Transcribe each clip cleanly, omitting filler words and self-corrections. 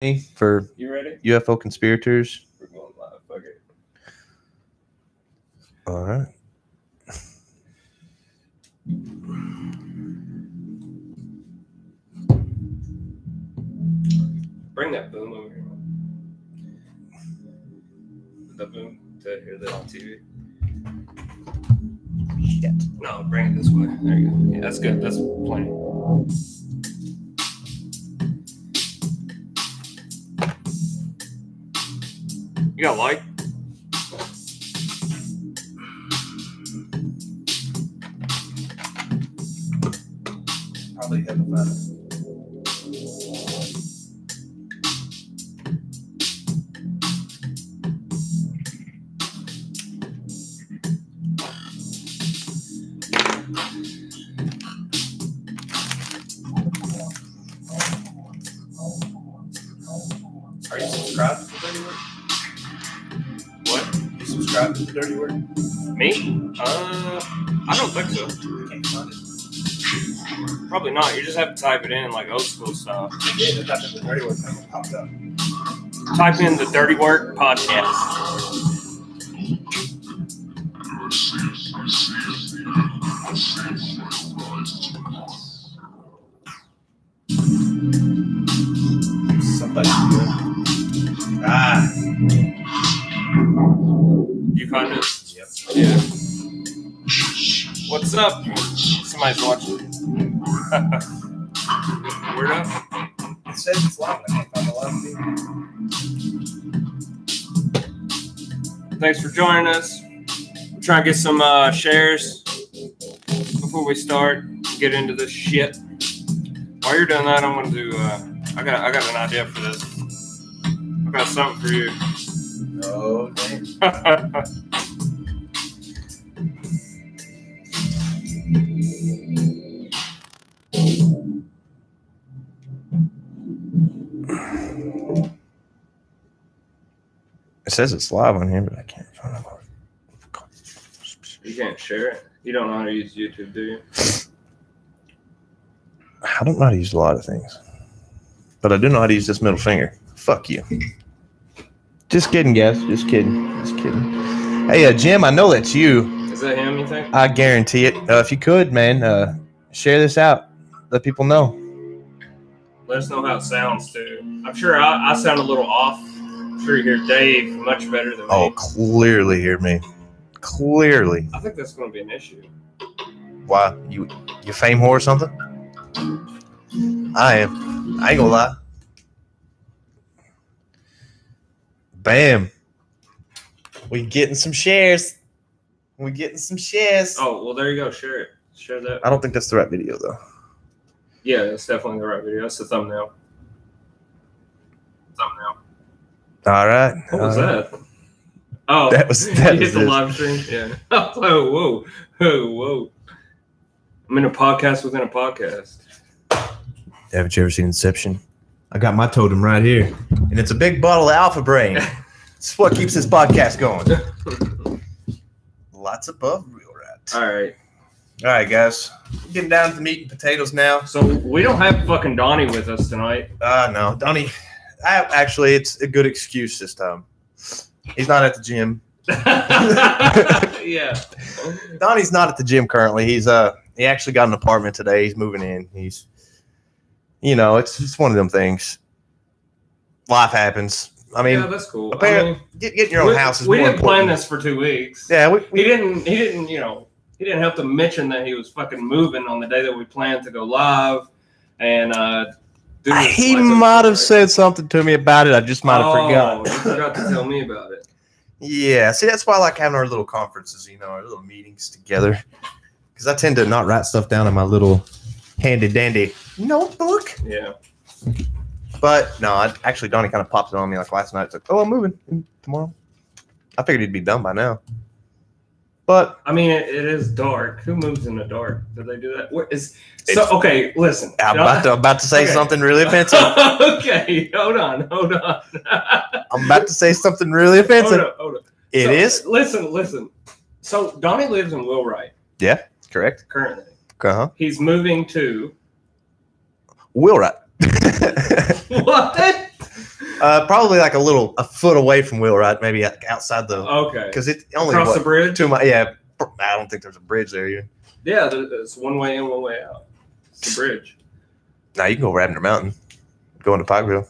For you ready? UFO conspirators. We're going live. Fuck it. All right. Bring that boom over here. The boom to hear that on TV. Shit. No, bring it this way. There you go. Yeah, that's good. That's plenty. You got light? Probably have a Are you subscribed to the Dirty Word? What? You subscribe to the Dirty Word? Me? I don't think so. Can't find it. Probably not. You just have to type it in like old school style. Yeah, that's after the Dirty Word kind of popped up. Type in the Dirty Work Podcast. Somebody do it. Ah. You found it? Yep. Yeah. What's up? Somebody's watching. Word up? It says it's live. I can't find the live feed. Thanks for joining us. We're trying to get some shares before we start. Get into this shit. While you're doing that, I'm gonna do. I got an idea for this. I got something for you. Oh, dang. It says it's live on here, but I can't find it. You can't share it. You don't know how to use YouTube, do you? I don't know how to use a lot of things, but I do know how to use this middle finger. Fuck you. Just kidding, guys. Just kidding. Just kidding. Hey, Jim, I know that's you. Is that him, you think? I guarantee it. If you could, man, share this out. Let people know. Let us know how it sounds, too. I'm sure I sound a little off. I'm sure you hear Dave much better than me. Oh, clearly hear me. Clearly. I think that's going to be an issue. Why? You fame whore or something? I am. I ain't gonna lie. Bam. We getting some shares. We getting some shares. Oh, well, there you go. Share it. Share that. I don't think that's the right video, though. Yeah, that's definitely the right video. That's the thumbnail. All right. What was that? Oh, that was you hit the this. live stream? Yeah. Oh, whoa. Oh, whoa. I'm in a podcast within a podcast. Haven't you ever seen Inception? I got my totem right here, and it's a big bottle of Alpha Brain. It's what keeps this podcast going. Lots above real rats. All right, guys. We're getting down to the meat and potatoes now. So we don't have fucking Donnie with us tonight. No, Donnie. Actually, it's a good excuse this time. He's not at the gym. Yeah. Donnie's not at the gym currently. He actually got an apartment today. He's moving in. He's, it's just one of them things. Life happens. I mean, yeah, that's cool. Apparently, getting your own house is more important. We didn't plan this for 2 weeks. Yeah, he didn't. He didn't have to mention that he was fucking moving on the day that we planned to go live, and he might have said something to me about it. I just might have forgotten. You forgot to tell me about it. Yeah, see, that's why I like having our little conferences, our little meetings together. Because I tend to not write stuff down in my little handy-dandy notebook. Yeah. But, no, actually, Donnie kind of popped it on me like last night. It's like, oh, I'm moving tomorrow. I figured he'd be done by now. But I mean, it is dark. Who moves in the dark? Did they do that? Okay, listen. I'm about to say something really offensive. Okay, hold on. I'm about to say something really offensive. Hold up. It is? Listen. So Donnie lives in Wheelwright. Yeah, correct. Currently. Uh-huh. He's moving to Wheelwright. What? Probably like a foot away from Wheelwright, maybe outside the. Okay. Because it only Across the bridge. 2 miles. Yeah, I don't think there's a bridge there. Either. Yeah, it's one way in, one way out. It's the bridge. Now you can go Ravender Mountain, go into Pikeville.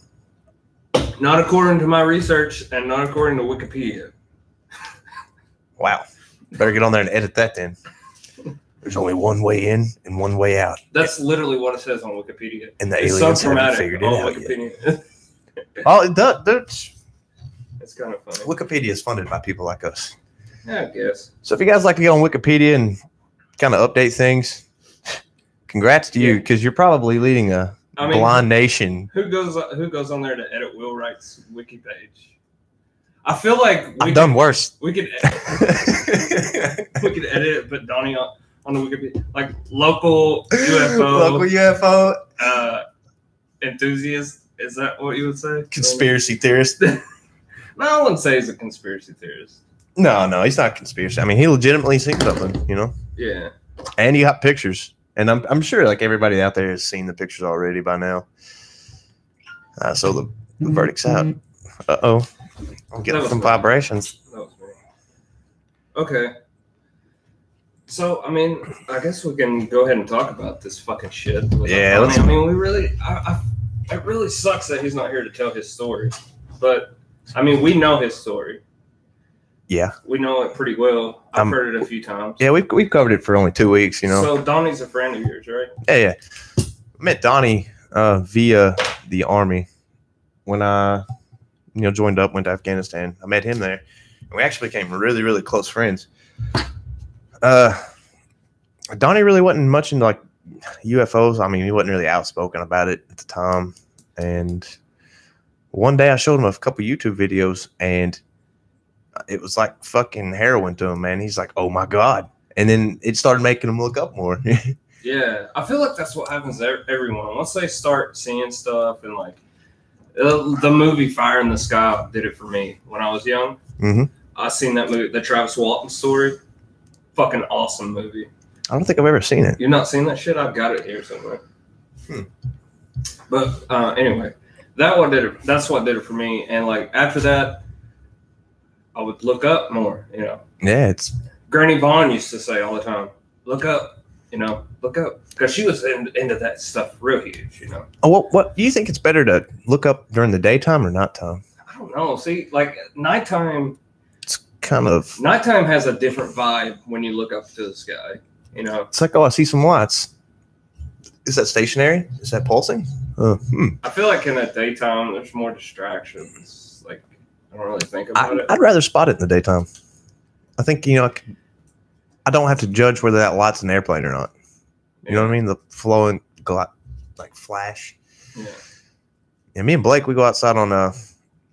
Not according to my research, and not according to Wikipedia. Wow, better get on there and edit that then. There's only one way in and one way out. That's literally what it says on Wikipedia. And the aliens haven't figured it out Wikipedia. yet. Oh, It's kind of funny. Wikipedia is funded by people like us. Yeah, I guess. So if you guys like to get on Wikipedia and kind of update things, congrats to you, because you're probably leading a blind nation. Who goes on there to edit Wheelwright's wiki page? I feel like I've done worse. We could edit it, but Donnie on the Wikipedia, like local UFO enthusiast. Is that what you would say? Conspiracy theorist. No, I wouldn't say he's a conspiracy theorist. No, he's not a conspiracy. I mean, he legitimately seen something, you know? Yeah. And you got pictures. And I'm sure like everybody out there has seen the pictures already by now. So the verdict's out. Uh-oh. I'm getting some vibrations. That was me. Okay. So, I mean, I guess we can go ahead and talk about this fucking shit. Yeah. I mean, we really... it really sucks that he's not here to tell his story. But, I mean, we know his story. Yeah. We know it pretty well. I've heard it a few times. Yeah, we've covered it for only 2 weeks, you know. So, Donnie's a friend of yours, right? Yeah. I met Donnie via the Army when I, joined up, went to Afghanistan. I met him there. And we actually became really, really close friends. Donnie really wasn't much into, like, UFOs. I mean, he wasn't really outspoken about it at the time. And one day I showed him a couple YouTube videos, and it was like fucking heroin to him, man. He's like, oh my God. And then it started making him look up more. Yeah. I feel like that's what happens to everyone. Once they start seeing stuff, and like the movie Fire in the Sky did it for me when I was young. Mm-hmm. I seen that movie, the Travis Walton story. Fucking awesome movie. I don't think I've ever seen it. You've not seen that shit? I've got it here somewhere. But anyway, that's what did it for me. And like after that, I would look up more, Yeah, it's Granny Vaughn used to say all the time, look up, look up. Because she was into that stuff real huge, Oh, what do you think it's better to look up during the daytime or nighttime? I don't know. See, like nighttime. Nighttime has a different vibe when you look up to the sky. It's like, oh, I see some lights. Is that stationary? Is that pulsing? I feel like in the daytime, there's more distractions. Like, I don't really think about it. I'd rather spot it in the daytime. I think, I don't have to judge whether that light's an airplane or not. You know what I mean? The flowing, like, flash. Yeah. And me and Blake, we go outside on,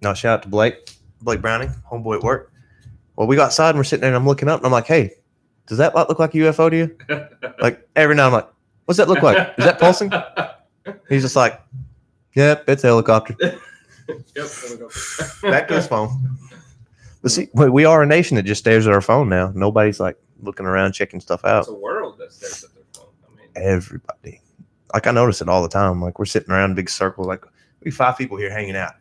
shout out to Blake Browning, homeboy at work. Well, we go outside and we're sitting there and I'm looking up and I'm like, hey, does that light look like a UFO to you? Like every now I'm like, what's that look like? Is that pulsing? He's just like, yep, it's a helicopter. Yep, helicopter. Back to his phone. But see, we are a nation that just stares at our phone now. Nobody's like looking around, checking stuff out. It's a world that stares at their phone. Everybody. Like I notice it all the time. Like we're sitting around in a big circle. Like we 5 people here hanging out.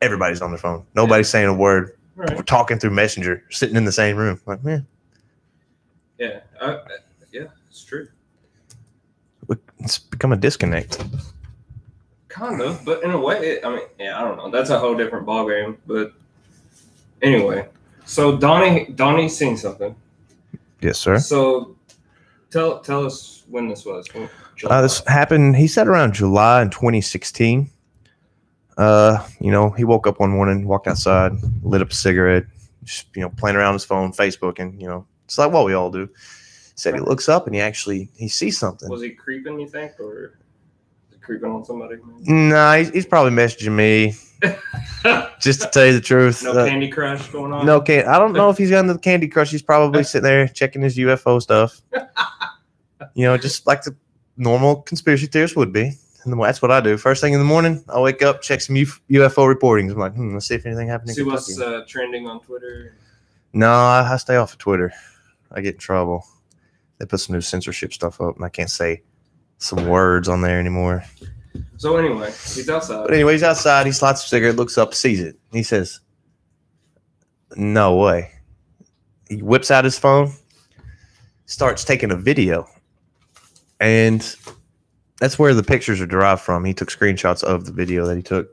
Everybody's on their phone. Nobody's saying a word. Right. We're talking through Messenger, sitting in the same room. Like, man. Yeah, yeah, it's true. It's become a disconnect. Kind of, but in a way, I don't know. That's a whole different ballgame. But anyway, so Donnie's seen something. Yes, sir. So tell us when this was. This happened, he said around July in 2016. He woke up one morning, walked outside, lit up a cigarette, just, playing around his phone, Facebooking, it's like what we all do. Said he looks up and he sees something. Was he creeping, you think, or was he creeping on somebody? Nah, he's probably messaging me. Just to tell you the truth. No Candy Crush going on? No, I don't know if he's got into the Candy Crush. He's probably sitting there checking his UFO stuff. Just like the normal conspiracy theorist would be. And that's what I do. First thing in the morning, I wake up, check some UFO reportings. I'm like, let's see if anything happened in Kentucky. See what's trending on Twitter? No, I stay off of Twitter. I get in trouble. They put some new censorship stuff up, and I can't say some words on there anymore. So anyway, he's outside. But anyway, he's outside. He lights a cigarette, looks up, sees it. He says, "No way." He whips out his phone, starts taking a video, and that's where the pictures are derived from. He took screenshots of the video that he took.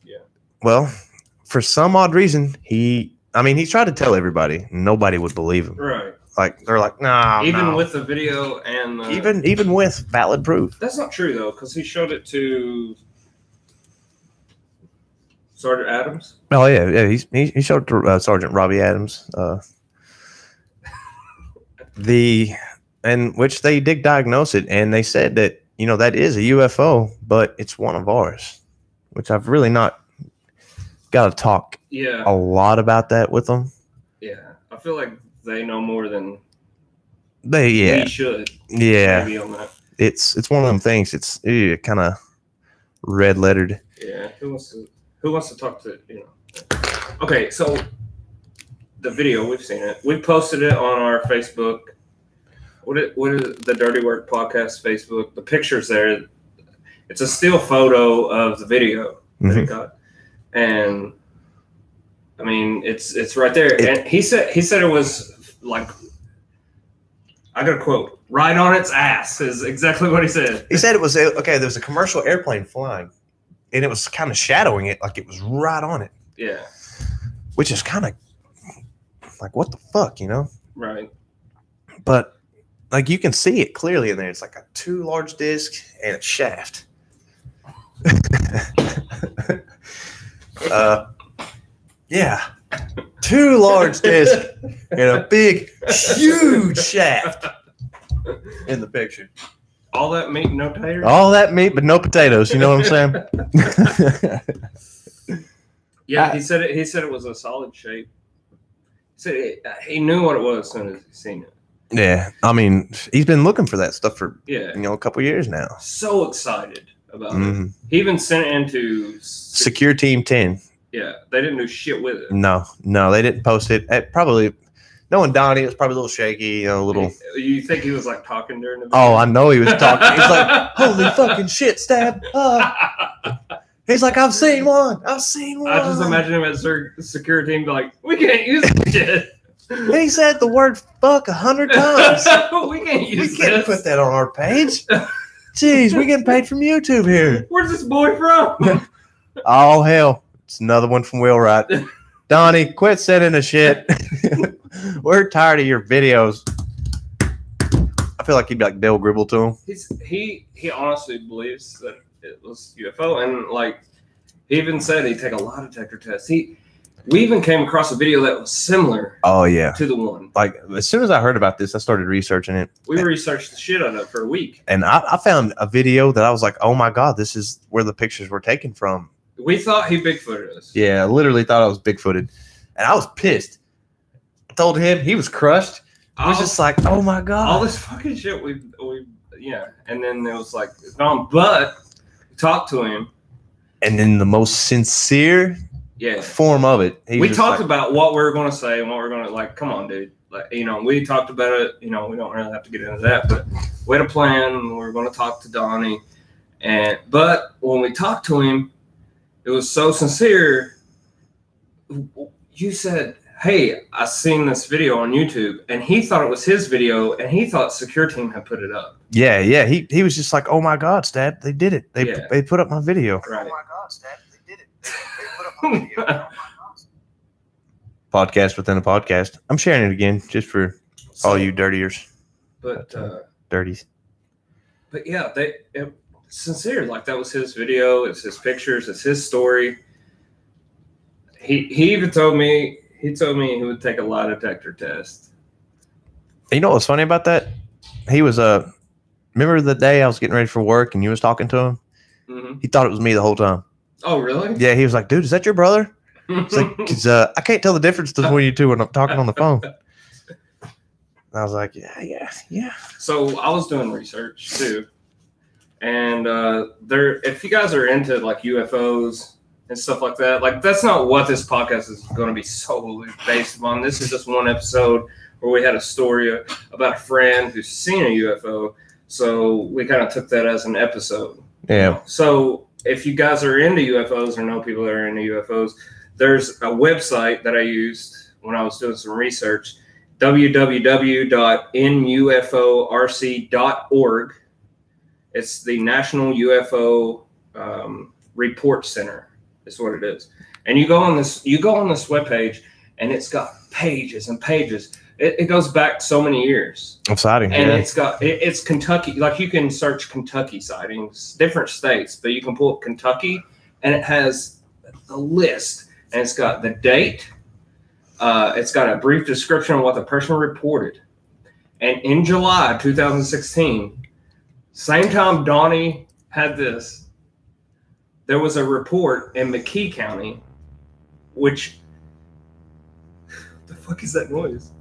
Yeah. Well, for some odd reason, he tried to tell everybody. Nobody would believe him. Right. Like they're like, "No." Even with the video and even with valid proof. That's not true though, because he showed it to Sergeant Adams. Oh yeah. He showed it to Sergeant Robbie Adams. Which they did diagnose it, and they said that that is a UFO, but it's one of ours, which I've really not got to talk a lot about that with them. Yeah, I feel like they know more than we should. Yeah, maybe on that. It's one of them things. It's kind of red lettered. Yeah, who wants to talk to Okay, so the video, we've seen it. We posted it on our Facebook. What is the Dirty Work Podcast Facebook? The picture's there. It's a still photo of the video that it got, and I mean it's right there. And he said it was like, I got a quote, right on its ass is exactly what he said. He said it was okay. There was a commercial airplane flying, and it was kind of shadowing it, like it was right on it. Yeah, which is kind of like, what the fuck, Right. But like you can see it clearly in there. It's like a 2 large disc and a shaft. Yeah, 2 large discs and a big, huge shaft in the picture. All that meat, no taters? All that meat, but no potatoes. You know what I'm saying? Yeah, he said it was a solid shape. He knew what it was as soon as he seen it. Yeah, I mean, he's been looking for that stuff for a couple years now. So excited about it. He even sent it into Secure Team 10. Yeah, they didn't do shit with it. No, they didn't post it. Probably, knowing Donnie, it was probably a little shaky, a little. You think he was like talking during the video? Oh, I know he was talking. He's like, "Holy fucking shit, Stab!" He's like, "I've seen one. I just imagine him at Secure Team be like, "We can't use this shit." He said the word "fuck" 100 times. We can't use this. We can't put that on our page. Jeez, we getting paid from YouTube here. Where's this boy from? Oh, hell. It's another one from Wheelwright. Donnie, quit sending the shit. We're tired of your videos. I feel like he'd be like Dale Gribble to him. He honestly believes that it was UFO, and like he even said he'd take a lie detector test. We even came across a video that was similar. Oh yeah, to the one. Like as soon as I heard about this, I started researching it. We researched the shit out of it for a week, and I found a video that I was like, "Oh my god, this is where the pictures were taken from." We thought he Bigfooted us. Yeah, I literally thought I was Bigfooted, and I was pissed. I told him, he was crushed. I was just like, "Oh my god!" All this fucking shit we and then it was like it's gone. But we talked to him, and in the most sincere form of it, we talked about what we were going to say and what we were going to like. Come on, dude. Like we talked about it. We don't really have to get into that, but we had a plan. We were going to talk to Donnie, but when we talked to him, it was so sincere. You said, "Hey, I seen this video on YouTube," and he thought it was his video, and he thought Secure Team had put it up. Yeah. He was just like, "Oh my god, Stab, they did it. They put up my video." Right. Oh my god, Stab, they did it. They put up my video. Oh my god. Podcast within a podcast. I'm sharing it again just for all you dirtiers. But dirties. But yeah, sincere. Like that was his video. It's his pictures. It's his story. He even told me he would take a lie detector test. You know what's funny about that? He was remember the day I was getting ready for work and you was talking to him? Mm-hmm. He thought it was me the whole time. Oh, really? Yeah, he was like, "Dude, is that your brother?" It's like, "'Cause I can't tell the difference between you two when I'm talking on the phone." I was like, yeah. So I was doing research too, and if you guys are into like UFOs and stuff like that, like that's not what this podcast is going to be solely based upon. This is just one episode where we had a story about a friend who's seen a UFO. So we kind of took that as an episode. Yeah. So if you guys are into UFOs or know people that are into UFOs, there's a website that I used when I was doing some research, www.nuforc.org. It's the National UFO Report Center. Is what it is. And you go on this webpage, and it's got pages and pages. It goes back so many years. Exciting. And it's Kentucky. Like, you can search Kentucky sightings, different states, but you can pull up Kentucky, and it has a list, and it's got the date. It's got a brief description of what the person reported. And in July 2016, same time Donnie had this, there was a report in McKee County, which, what the fuck is that noise?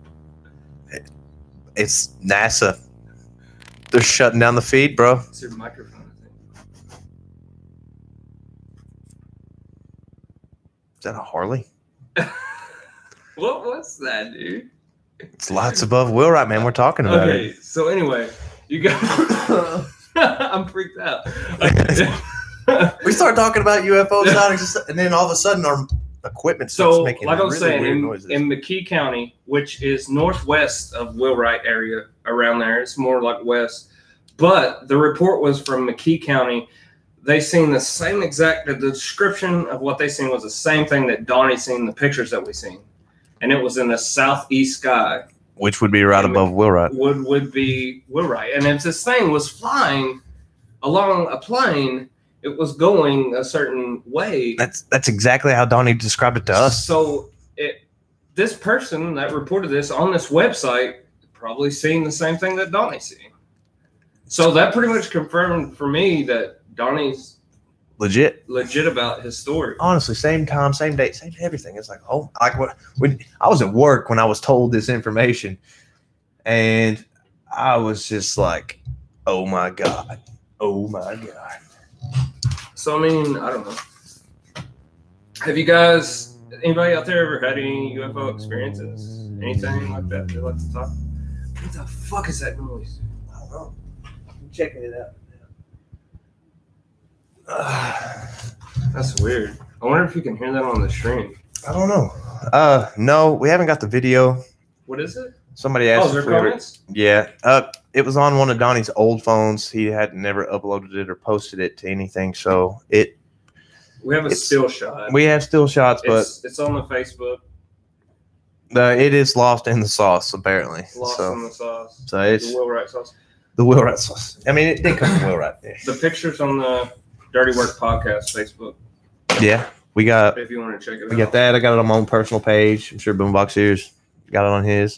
It's NASA. They're shutting down the feed, bro. It's your microphone, I think. Is that a Harley? What was that, dude? It's lots above wheelwright, man. We're talking about it. Okay, so anyway, you got. I'm freaked out. We start talking about UFO sightings, and then all of a sudden our equipment starts making like I was really saying, weird noises. in McKee County, which is northwest of Wheelwright area, around there, it's more like west. But the report was from McKee County. They seen the same exact. The description of what they seen was the same thing that Donnie seen in the pictures that we seen, and it was in the southeast sky, which would be right above Wheelwright. Would be Wheelwright, and if this thing was flying along a plane, it was going a certain way. That's exactly how Donnie described it to us. So this person that reported this on this website probably seen the same thing that Donnie seen. So that pretty much confirmed for me that Donnie's legit about his story. Honestly, same time, same date, same everything. It's like, oh, like when I was at work when I was told this information, and I was just like, oh my god. So I mean, I don't know. Have you guys, anybody out there ever had any UFO experiences? Anything like that they'd like to talk? What the fuck is that noise? I don't know. I'm checking it out. That's weird. I wonder if you can hear that on the stream. I don't know. No, we haven't got the video. What is it? Somebody asked. Oh, is there comments? Yeah. It was on one of Donnie's old phones. He had never uploaded it or posted it to anything. So we have a still shot. We have still shots, but it's on the Facebook. It is lost in the sauce, apparently. Lost in the sauce. So it's the Wheelwright sauce. The Wheelwright sauce. I mean, it did come from Wheelwright there. The pictures on the Dirty Work Podcast Facebook. Yeah, we got. If you want to check it out. We got that. I got it on my own personal page. I'm sure Boombox Ears got it on his.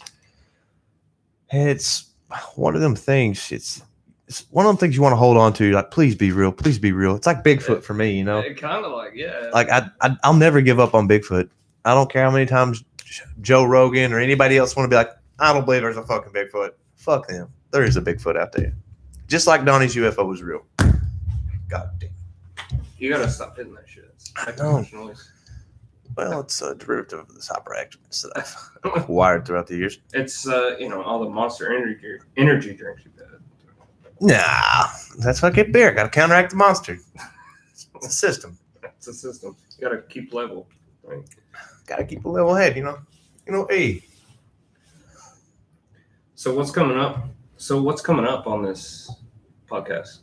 It's one of them things. It's one of them things you want to hold on to. Like, please be real. Please be real. It's like Bigfoot for me, you know. It kind of like, yeah. Like I'll never give up on Bigfoot. I don't care how many times Joe Rogan or anybody else want to be like, I don't believe there's a fucking Bigfoot. Fuck them. There is a Bigfoot out there. Just like Donnie's UFO was real. God damn. You gotta stop hitting that shit. I don't. Noise. Well, it's a derivative of this hyperactiveness that I've acquired throughout the years. It's all the Monster energy drinks you've had. Nah, that's fucking beer. Got to counteract the monster. It's a system. It's a system. You gotta keep level. Right? Got to keep a level head, you know. Hey. So what's coming up? On this podcast?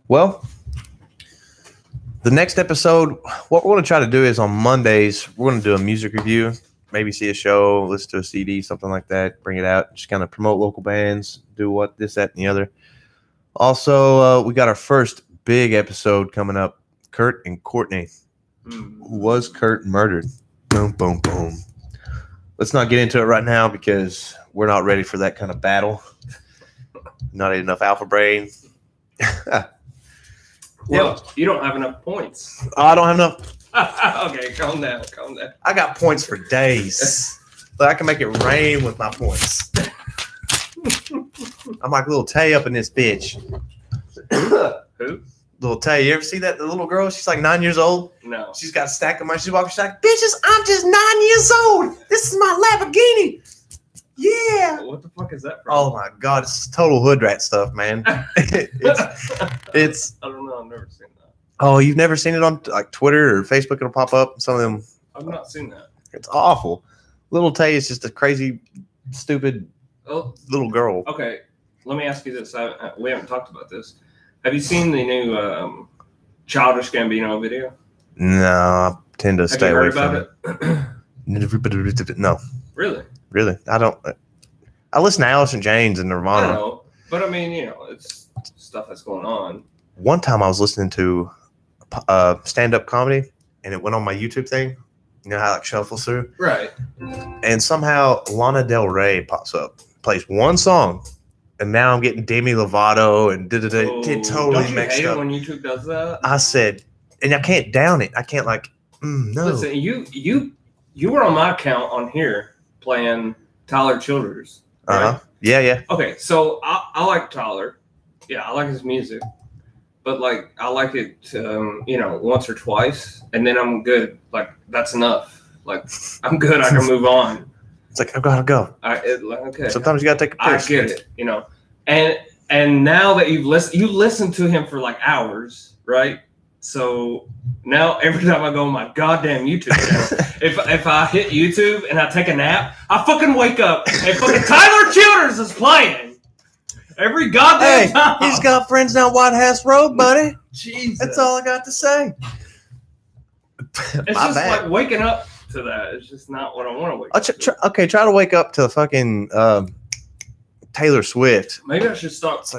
Well, the next episode, what we're going to try to do is on Mondays, we're going to do a music review, maybe see a show, listen to a CD, something like that, bring it out, just kind of promote local bands, do this, that, and the other. Also, we got our first big episode coming up, Kurt and Courtney. Was Kurt murdered? Boom, boom, boom. Let's not get into it right now because we're not ready for that kind of battle. Not enough alpha brain. Well, you don't have enough points. I don't have enough. Okay, calm down. I got points for days. But I can make it rain with my points. I'm like little Tay up in this bitch. Who? Little Tay. You ever see that? The little girl? She's like 9 years old. No. She's got a stack of money. She's walking. She's like, bitches, I'm just 9 years old. This is my Lamborghini. Yeah. What the fuck is that from? Oh my god, it's total hood rat stuff, man. it's I don't know. I've never seen that. Oh, you've never seen it on like Twitter or Facebook? It'll pop up. Some of them. I've not seen that. It's awful. Little Tay is just a crazy, stupid little girl. Okay, let me ask you this. We haven't talked about this. Have you seen the new Childish Gambino video? No, I tend to stay away from it. No. Really? I don't. I listen to Alice in Chains and Nirvana. I know, but I mean, it's stuff that's going on. One time I was listening to stand-up comedy, and it went on my YouTube thing. You know how it like shuffles through? Right. And somehow Lana Del Rey pops up, plays one song, and now I'm getting Demi Lovato and da-da-da. It totally don't you mixed hate up. It when YouTube does that? I said, and I can't down it. I can't no. Listen, you were on my account on here playing Tyler Childers. Right? Yeah. Okay, so I like Tyler. Yeah, I like his music. But like I like it once or twice and then I'm good. Like that's enough. Like I'm good, I can move on. It's like I gotta go. Okay. Sometimes you gotta take a piss. I get it, and now that you listen to him for like hours, right? So now every time I go on my goddamn YouTube channel, if I hit YouTube and I take a nap, I fucking wake up and fucking Tyler Childers is playing. Every goddamn time. He's got friends down White House Road, buddy. Jesus. That's all I got to say. It's just like waking up to that. It's just not what I want to wake up to. Try to wake up to fucking Taylor Swift. Maybe I should start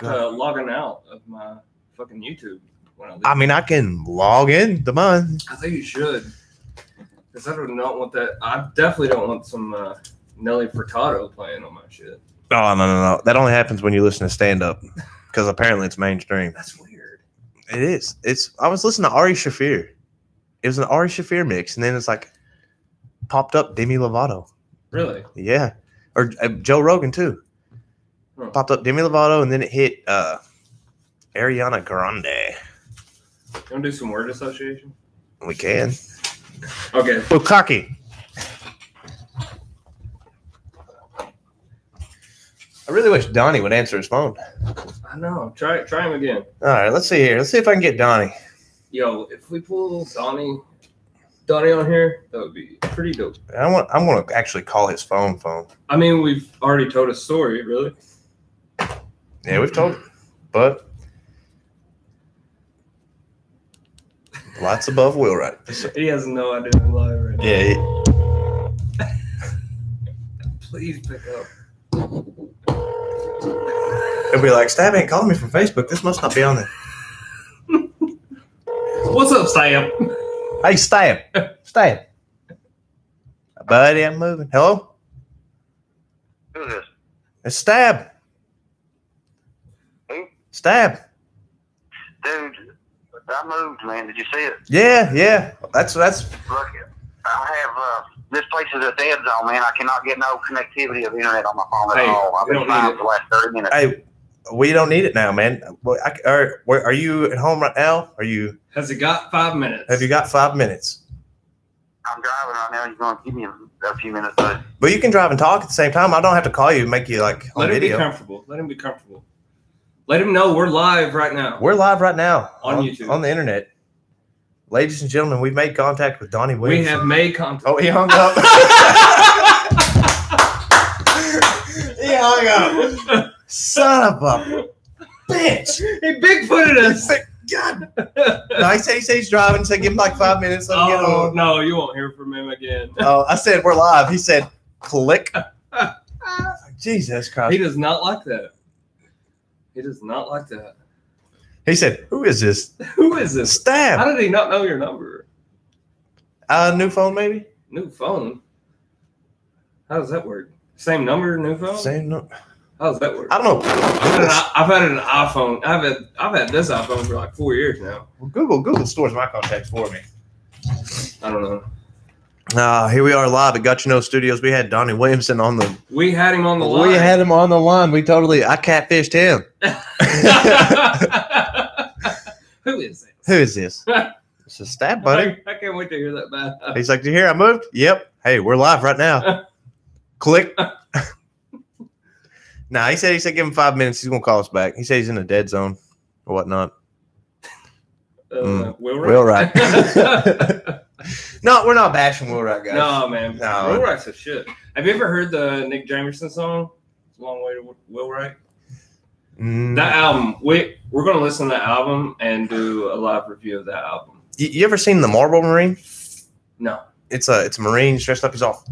logging out of my fucking YouTube. I mean, I can log in to mine. I think you should. Because I do not want that. I definitely don't want some Nelly Furtado playing on my shit. Oh, no. That only happens when you listen to stand-up. Because apparently it's mainstream. That's weird. It is. I was listening to Ari Shaffir. It was an Ari Shaffir mix. And then it's like popped up Demi Lovato. Really? Yeah. Or Joe Rogan, too. Huh. Popped up Demi Lovato. And then it hit Ariana Grande. You want to do some word association? We can. Okay. Bukkake. I really wish Donnie would answer his phone. I know. Try him again. All right, let's see here. Let's see if I can get Donnie. Yo, if we pull Donnie on here, that would be pretty dope. I'm gonna actually call his phone. I mean, we've already told a story, really. Yeah, we've told it, but lots above wheelwright. He has no idea I'm live right now. Yeah. Please pick up. He'll be like, Stab ain't calling me from Facebook. This must not be on there. What's up, Stab? Hey, Stab. Buddy, I'm moving. Hello? Who is this? It's Stab. Who? Stab. Dude, I moved, man. Did you see it? Yeah. That's. Look, I have this place is a dead zone, man. I cannot get no connectivity of internet on my phone at all. I've been trying for the last 30 minutes. Hey, we don't need it now, man. Are you at home right now? Has it got 5 minutes? Have you got 5 minutes? I'm driving right now. You're going to give me a few minutes, but But you can drive and talk at the same time. I don't have to call you and make you like on Let him video. be comfortable. Let him know we're live right now. We're live right now on YouTube, on the internet. Ladies and gentlemen, we've made contact with Donnie Williams. We have made contact. Oh, he hung up. He hung up. Son of a bitch. He Bigfooted us. God. No, he said he's driving, so give him like 5 minutes. Let him get home. No, you won't hear from him again. Oh, I said we're live. He said click. Jesus Christ. He does not like that. He said, who is this? Who is this? Stab. How did he not know your number? New phone, maybe? New phone? How does that work? Same number, new phone? Same number. How does that work? I don't know. I've had an iPhone. I've had this iPhone for like 4 years now. Well, Google stores my contacts for me. I don't know. Here we are live at Got You Know Studios. We had Donnie Williamson on the. We had him on the line. We had him on the line. I catfished him. Who is this? Who is this? It's a Stab, buddy. I can't wait to hear that bad. He's like, "Did you hear I moved?" Yep. Hey, we're live right now. Click. Nah, he said give him 5 minutes. He's gonna call us back. He said he's in a dead zone or whatnot. Wheelwright. No, we're not bashing Wheelwright, guys. No, man. No. Wheelwright's a shit. Have you ever heard the Nick Jamerson song? It's a long way to Wheelwright. That album, we're going to listen to that album and do a live review of that album. You ever seen the Marlboro Marine? No. It's a Marine dressed up. He's all,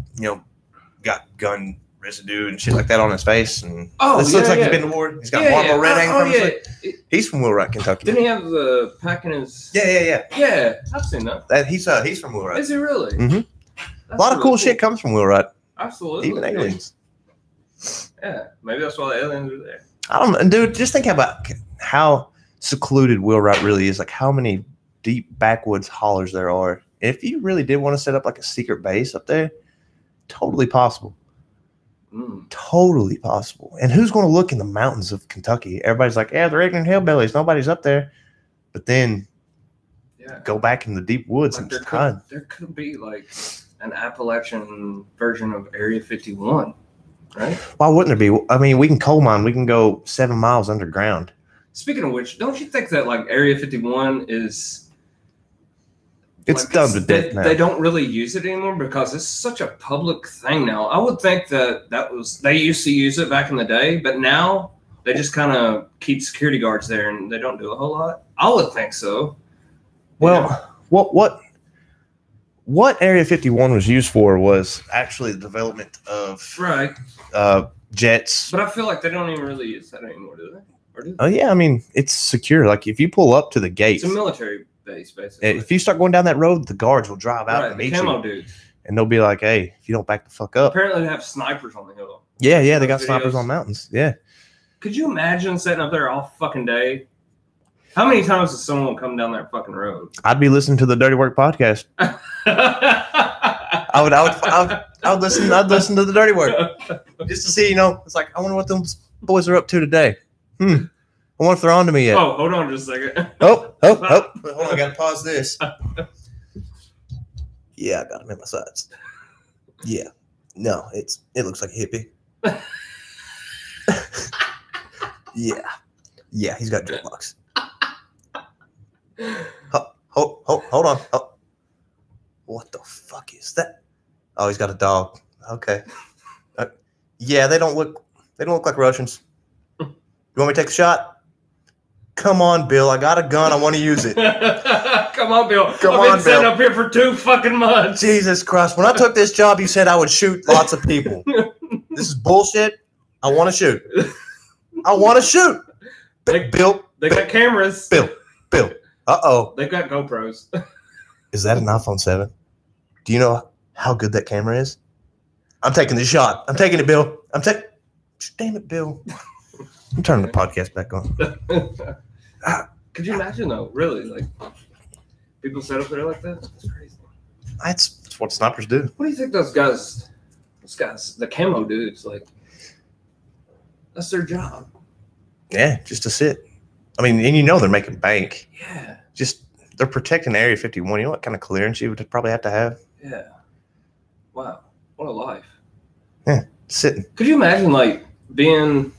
got gun residue and shit like that on his face. And this looks like he's been to war. He's got Marlboro red hanging from his leg. He's from Wheelwright, Kentucky. Didn't he have the pack in his... Yeah. Yeah, I've seen that. He's from Wheelwright. Is he really? Mm-hmm. A lot of cool shit comes from Wheelwright. Absolutely. Even aliens. Yeah, maybe that's why the aliens are there. I don't know, dude. Just think about how secluded Wheelwright really is. Like how many deep backwoods hollers there are. If you really did want to set up like a secret base up there, totally possible. Totally possible. And who's going to look in the mountains of Kentucky? Everybody's like, yeah, they're ignorant hillbillies. Nobody's up there. But then go back in the deep woods and there could be like an Appalachian version of Area 51. Right? Why wouldn't there be? I mean, we can coal mine. We can go 7 miles underground. Speaking of which, don't you think that like Area 51 is... It's done to death now. They don't really use it anymore because it's such a public thing now. I would think they used to use it back in the day, but now they just kind of keep security guards there and they don't do a whole lot. I would think so. Well, what Area 51 was used for was actually the development of jets. But I feel like they don't even really use that anymore, do they? Or do they? Oh yeah, I mean it's secure. Like if you pull up to the gates, it's a military base, basically. If you start going down that road, the guards will drive out and meet you. Dudes. And they'll be like, "Hey, if you don't back the fuck up." Apparently, they have snipers on the hill. Yeah, they got snipers on mountains. Yeah. Could you imagine sitting up there all fucking day? How many times does someone come down that fucking road? I'd be listening to the Dirty Work podcast. I would listen. I'd listen to the Dirty Work just to see. It's like I wonder what those boys are up to today. I wonder if they're on to me yet. Oh, hold on just a second. Oh. Hold on, I gotta pause this. Yeah, I got him in my sides. Yeah. No, it looks like a hippie. Yeah, he's got dreadlocks. Hold on. Oh. What the fuck is that? Oh, he's got a dog. Okay. Yeah, they don't look like Russians. You want me to take a shot? Come on, Bill. I got a gun. I want to use it. Come on, Bill. I've been sitting up here for 2 fucking months. Jesus Christ. When I took this job, you said I would shoot lots of people. This is bullshit. I want to shoot. Bill. They got cameras. Bill. Uh-oh. They've got GoPros. Is that an iPhone 7? Do you know how good that camera is? I'm taking the shot. I'm taking it, Bill. Damn it, Bill. I'm turning the podcast back on. Could you imagine, though? Really? Like, people set up there like that? That's crazy. That's what snipers do. What do you think those guys, the camo dudes, like, that's their job? Yeah, just to sit. I mean, and they're making bank. Yeah. Just, they're protecting Area 51. You know what kind of clearance you would probably have to have? Yeah. Wow. What a life. Yeah, sitting. Could you imagine, like, being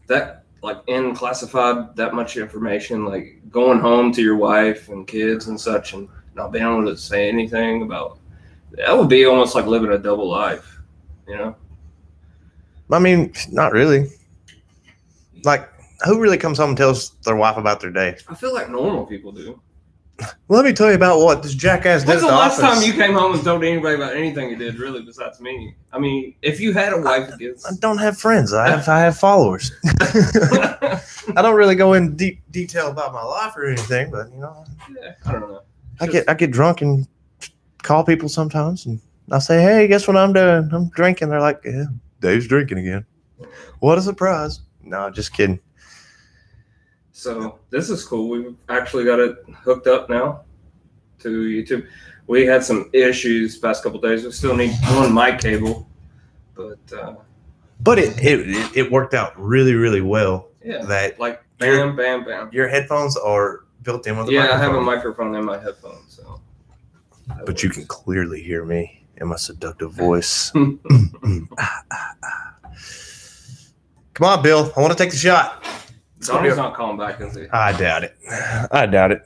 that, like, in classified, that much information, like, going home to your wife and kids and such and not being able to say anything about that would be almost like living a double life, I mean, not really. Like, who really comes home and tells their wife about their day? I feel like normal people do. Well, let me tell you about what this jackass did. When's the last time you came home and told anybody about anything you did, really, besides me? I mean, if you had a wife and kids. I don't have friends. I have followers. I don't really go in deep detail about my life or anything, but, Yeah, I don't know. I get drunk and call people sometimes, and I say, hey, guess what I'm doing? I'm drinking. They're like, yeah, Dave's drinking again. What a surprise. No, just kidding. So this is cool. We've actually got it hooked up now to YouTube. We had some issues past couple days. We still need one mic cable, but it worked out really, really well. Yeah, that like bam. Your headphones are built in with the microphone. I have a microphone in my headphones, so. But you can clearly hear me in my seductive voice. Come on, Bill. I want to take the shot. Donnie's not calling back, is he? I doubt it. I doubt it.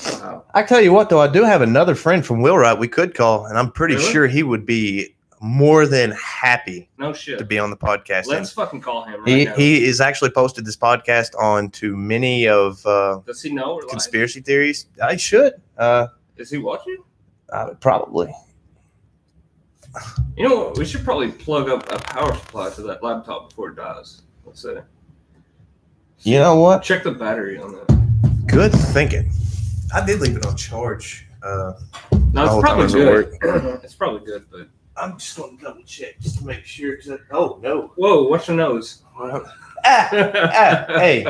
Wow. I tell you what, though, I do have another friend from Wheelwright we could call, and I'm pretty Really? sure he would be more than happy No shit. to be on the podcast. Let's fucking call him right now. He is actually posted this podcast on to many of Does he know? Or conspiracy theories. I should. Is he watching? Probably. You know what? We should probably plug up a power supply to that laptop before it dies. Let's say. You know what? Check the battery on that. Good thinking. I did leave it on charge. No, it's probably good. It's probably good, but I'm just going to double check just to make sure. Oh, no. Whoa, what's your nose? Hey,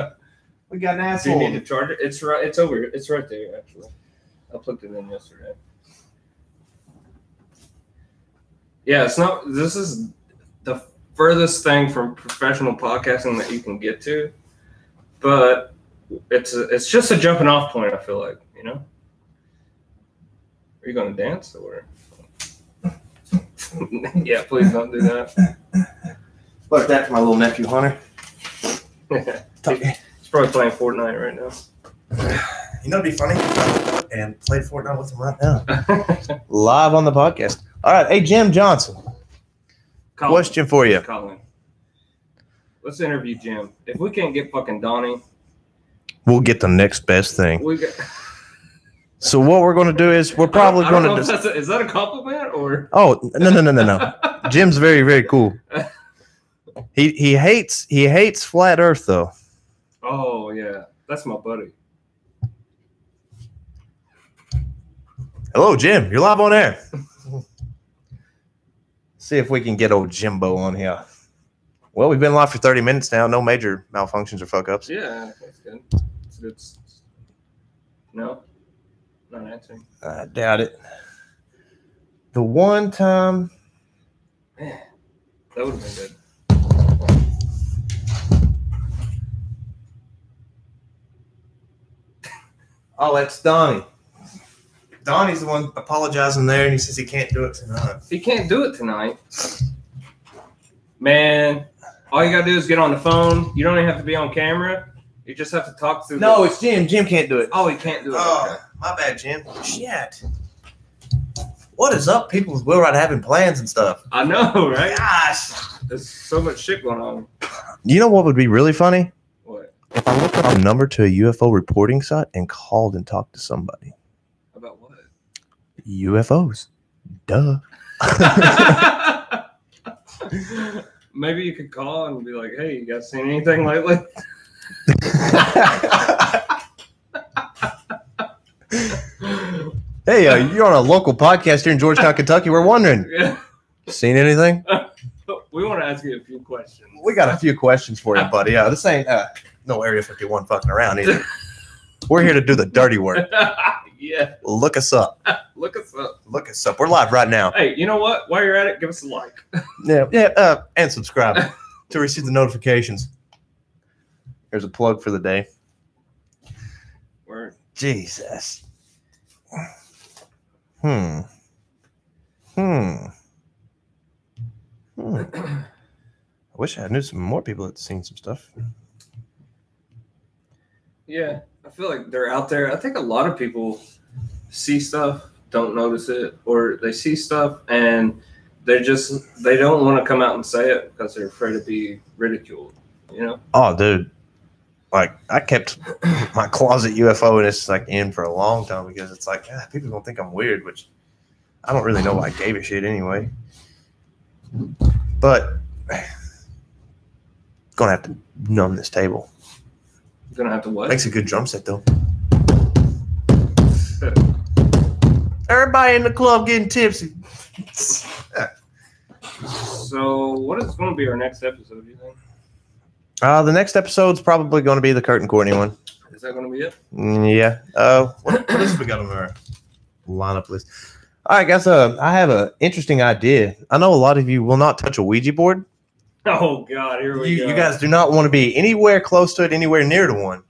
we got an Do you asshole. need to charge it? It's right. It's over. It's right there. Actually, I plugged it in yesterday. Yeah, it's not. This is the furthest thing from professional podcasting that you can get to, but it's just a jumping off point. I feel like, you know. Are you going to dance or? Yeah, please don't do that. What's that for my little nephew, Hunter? He's probably playing Fortnite right now. You know, it'd be funny and play Fortnite with him right now. Live on the podcast. All right. Hey, Jim Johnson. Colin. Question for you. Colin. Let's interview Jim. If we can't get fucking Donnie, We'll get the next best thing. we got. So what we're going to do is we're probably I don't going know to. if is that a compliment or? Oh, no. Jim's very, very cool. He hates flat Earth though. Oh yeah, that's my buddy. Hello, Jim. You're live on air. See if we can get old Jimbo on here. Well, we've been live for 30 minutes now. No major malfunctions or fuck ups. Yeah, that's good. It's good. No, not answering. I doubt it. The one time. Man, that would have been good. Oh, that's Donnie. Donnie's the one apologizing there, and he says he can't do it tonight. He can't do it tonight. Man, all you gotta do is get on the phone. You don't even have to be on camera. You just have to talk through. No, it's Jim. Jim can't do it. Oh, he can't do it. Oh, Okay. my bad, Jim. Shit. What is up? People with Wheelwright having plans and stuff. I know, right? Gosh. There's so much shit going on. You know what would be really funny? What? If I looked up a number to a UFO reporting site and called and talked to somebody. About what? UFOs. Duh. Maybe you could call and be like, "Hey, you guys seen anything lately?" Hey, you're on a local podcast here in Georgetown, Kentucky. We're wondering, Yeah. seen anything? We want to ask you a few questions. We got a few questions for you, buddy. This ain't no Area 51 fucking around either. We're here to do the dirty work. Yeah. Look us up. Look us up. Look us up. We're live right now. Hey, you know what? While you're at it, give us a like. Yeah, and subscribe to receive the notifications. Here's a plug for the day. Word. Jesus. I wish I knew some more people that seen some stuff. Yeah, I feel like they're out there. I think a lot of people see stuff, don't notice it, or they see stuff and they don't want to come out and say it because they're afraid to be ridiculed, you know? Oh, dude. Like, I kept my closet UFO and it's like in for a long time because it's like, people don't think I'm weird, which I don't really know why I gave a shit anyway. But gonna have to numb this table. You're gonna have to what? Makes a good drum set though. Everybody in the club getting tipsy. So, what is going to be our next episode, do you think? The next episode's probably going to be the Kurt and Courtney one. Is that going to be it? Yeah. What else we got on our lineup list? All right, guys. I have an interesting idea. I know a lot of you will not touch a Ouija board. Oh, God. Here we go. You guys do not want to be anywhere close to it, anywhere near to one.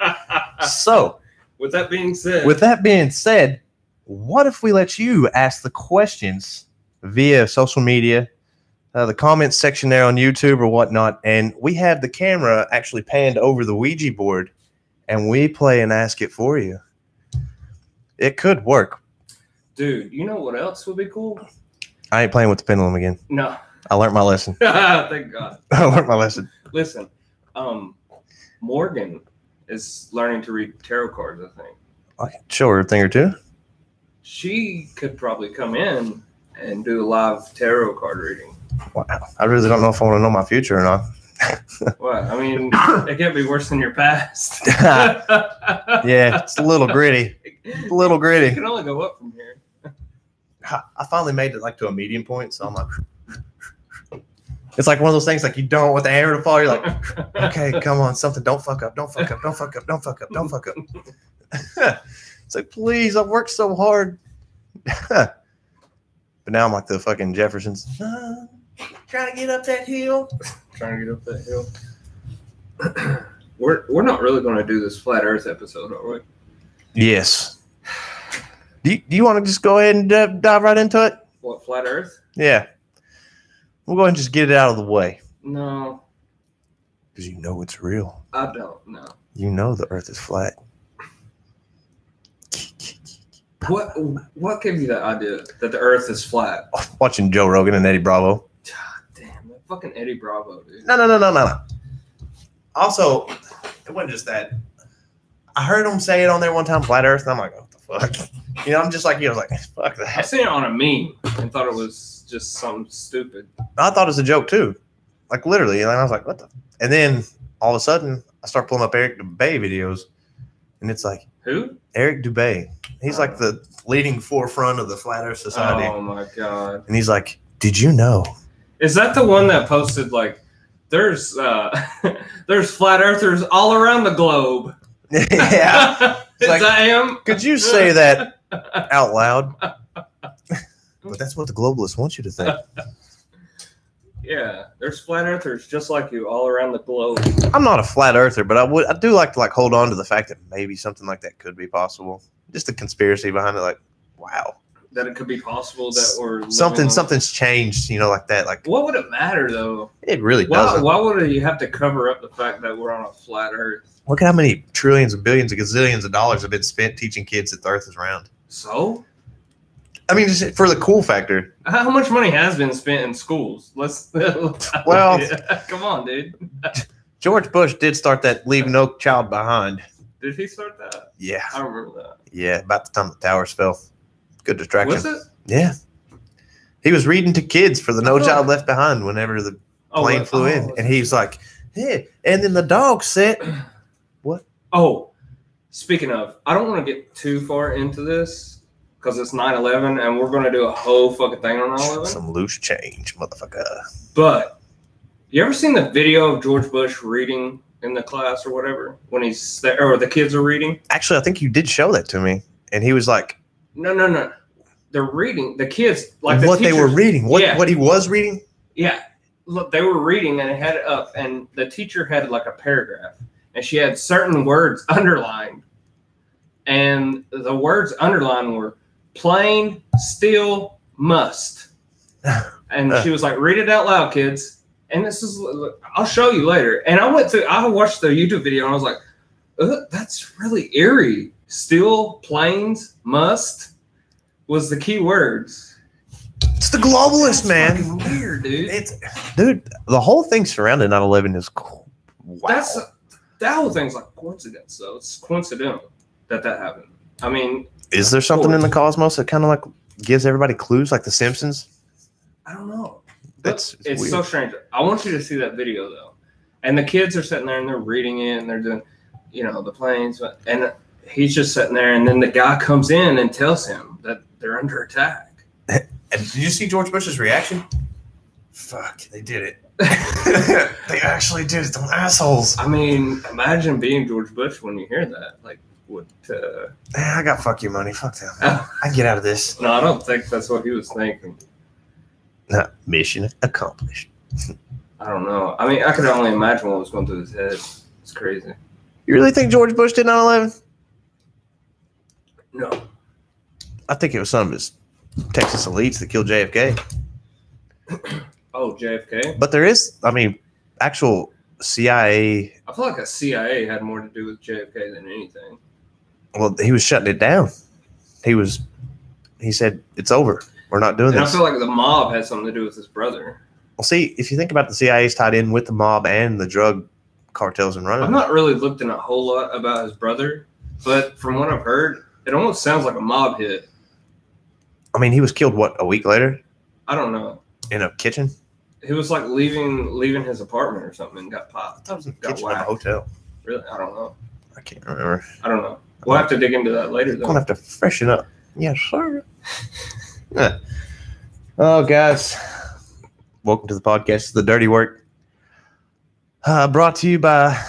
So, with that being said, what if we let you ask the questions via social media, the comments section there on YouTube or whatnot, and we have the camera actually panned over the Ouija board, and we play and ask it for you. It could work. Dude, you know what else would be cool? I ain't playing with the pendulum again. No. I learned my lesson. Thank God. I learned my lesson. Listen, Morgan is learning to read tarot cards, I think. I can show her a thing or two. She could probably come in and do a live tarot card reading. Wow. I really don't know if I want to know my future or not. What? I mean, it can't be worse than your past. Yeah, it's a little gritty. A little You gritty. can only go up from here. I finally made it like to a medium point, so I'm like, it's like one of those things like you don't want the hammer to fall. You're like, okay, come on, something. Don't fuck up. Don't fuck up. Don't fuck up. Don't fuck up. Don't fuck up. It's like, please, I've worked so hard. But now I'm like the fucking Jeffersons. Trying to get up that hill. Trying to get up that hill. We're not really going to do this flat Earth episode, are we? Yes. Do you want to just go ahead and dive right into it? What, flat Earth? Yeah. We'll go ahead and just get it out of the way. No. Because you know it's real. I don't know. You know the earth is flat. What gave you that idea that the earth is flat? Watching Joe Rogan and Eddie Bravo. God damn, that fucking Eddie Bravo, dude. No. Also, it wasn't just that. I heard him say it on there one time, flat earth, and I'm like, what the fuck? You know, I'm just like you. I was like, fuck I that. seen it on a meme and thought it was just something stupid. I thought it was a joke too. Like literally. And I was like, what the? And then all of a sudden, I start pulling up Eric Dubay videos, and it's like, Who? Eric Dubay. He's like the leading forefront of the Flat Earth Society. Oh my God. And he's like, did you know? Is that the one that posted like, there's flat earthers all around the globe? Yeah. Is like, that him? Could you say that out loud? But that's what the globalists want you to think. Yeah, there's flat earthers just like you all around the globe. I'm not a flat earther, but I do like to hold on to the fact that maybe something like that could be possible. Just the conspiracy behind it, like, wow. That it could be possible that we're something's changed, like that. Like, what would it matter though? It really doesn't. Why would you have to cover up the fact that we're on a flat earth? Look at how many trillions and billions and gazillions of dollars have been spent teaching kids that the earth is round. So? I mean, just for the cool factor. How much money has been spent in schools? Well, come on, dude. George Bush did start that leave no child behind. Did he start that? Yeah. I remember that. Yeah, about the time the towers fell. Good distraction. Was it? Yeah. He was reading to kids for the No Child Left Behind whenever the plane flew in. And he's like, yeah. And then the dog said, what? Oh, speaking of, I don't want to get too far into this because it's 9/11 and we're going to do a whole fucking thing on 9/11. Some loose change, motherfucker. But you ever seen the video of George Bush reading in the class or whatever when he's there, or the kids are reading? Actually, I think you did show that to me. And he was like, No. They're reading. The kids, like what they were reading. What he was reading? Yeah. Look, they were reading and it had it up, and the teacher had like a paragraph, and she had certain words underlined. And the words underlined were plain, still, must. And she was like, read it out loud, kids. And this is, I'll show you later. And I watched the YouTube video and I was like, that's really eerie. Still, planes, must was the key words. It's the globalist, That's man. fucking weird, dude. Dude, the whole thing surrounding 9/11 is cool. Wow. That whole thing's like coincidence, though. It's coincidental that happened. I mean, is there something in the cosmos that kind of like gives everybody clues, like The Simpsons? I don't know. It's weird. So strange. I want you to see that video though. And the kids are sitting there and they're reading it and they're doing, the planes, and he's just sitting there, and then the guy comes in and tells him that they're under attack. And did you see George Bush's reaction? Fuck, they did it. They actually did it, them assholes. I mean, imagine being George Bush when you hear that. Like, what? I got fuck you money. Fuck them. I can get out of this. No, I don't think that's what he was thinking. No, mission accomplished. I don't know. I mean, I could only imagine what was going through his head. It's crazy. You really think George Bush did 9/11? No. I think it was some of his Texas elites that killed JFK. Oh, JFK. But there is, I mean, actual CIA. I feel like the CIA had more to do with JFK than anything. Well, he was shutting it down. He said, it's over. We're not doing And this. I feel like the mob had something to do with his brother. Well, see, if you think about the CIA's tied in with the mob and the drug cartels and running. I've not really looked in a whole lot about his brother, but from what I've heard, it almost sounds like a mob hit. I mean, he was killed, a week later? I don't know. In a kitchen? He was like leaving his apartment or something and got popped. That was in the kitchen of a hotel. Really? I don't know. I can't remember. I don't know. We'll have to dig into that later, though. We'll have to freshen up. Yes, sir. Yeah. Oh, guys. Welcome to the podcast, The Dirty Work. Brought to you by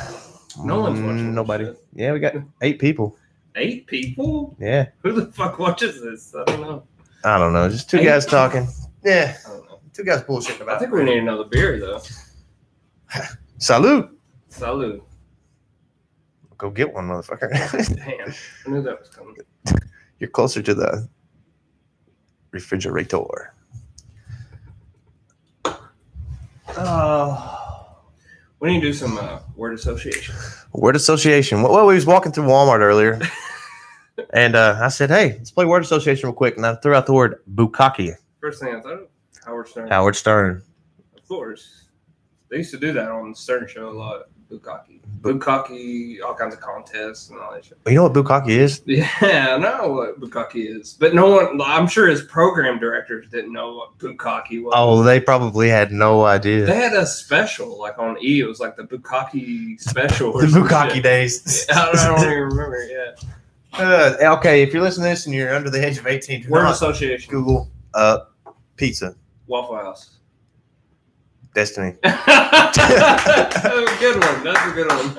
no one's watching. Nobody. This shit. Yeah, we got 8 people. 8 people? Yeah. Who the fuck watches this? I don't know. I don't know. Just 2 8 guys people? talking. Yeah. I don't know. 2 guys bullshitting about I think we need another beer, though. Salute. Salud. Go get one, motherfucker. Damn. I knew that was coming. You're closer to the refrigerator. Oh. We need to do some word association. Word association. Well, we was walking through Walmart earlier, and I said, hey, let's play word association real quick. And I threw out the word bukkake. First thing I thought of, Howard Stern. Howard Stern. Of course. They used to do that on the Stern Show a lot. Bukkake. Bukkake, all kinds of contests and all that shit. You know what bukkake is? Yeah, I know what bukkake is. But no one, I'm sure his program directors didn't know what bukkake was. Oh, they probably had no idea. They had a special, like on E! It was like the bukkake special. The bukkake days. I don't even remember, yeah. Okay, if you're listening to this and you're under the age of 18, do Word not association. Google pizza. Waffle House. Destiny. That's a good one. That's a good one.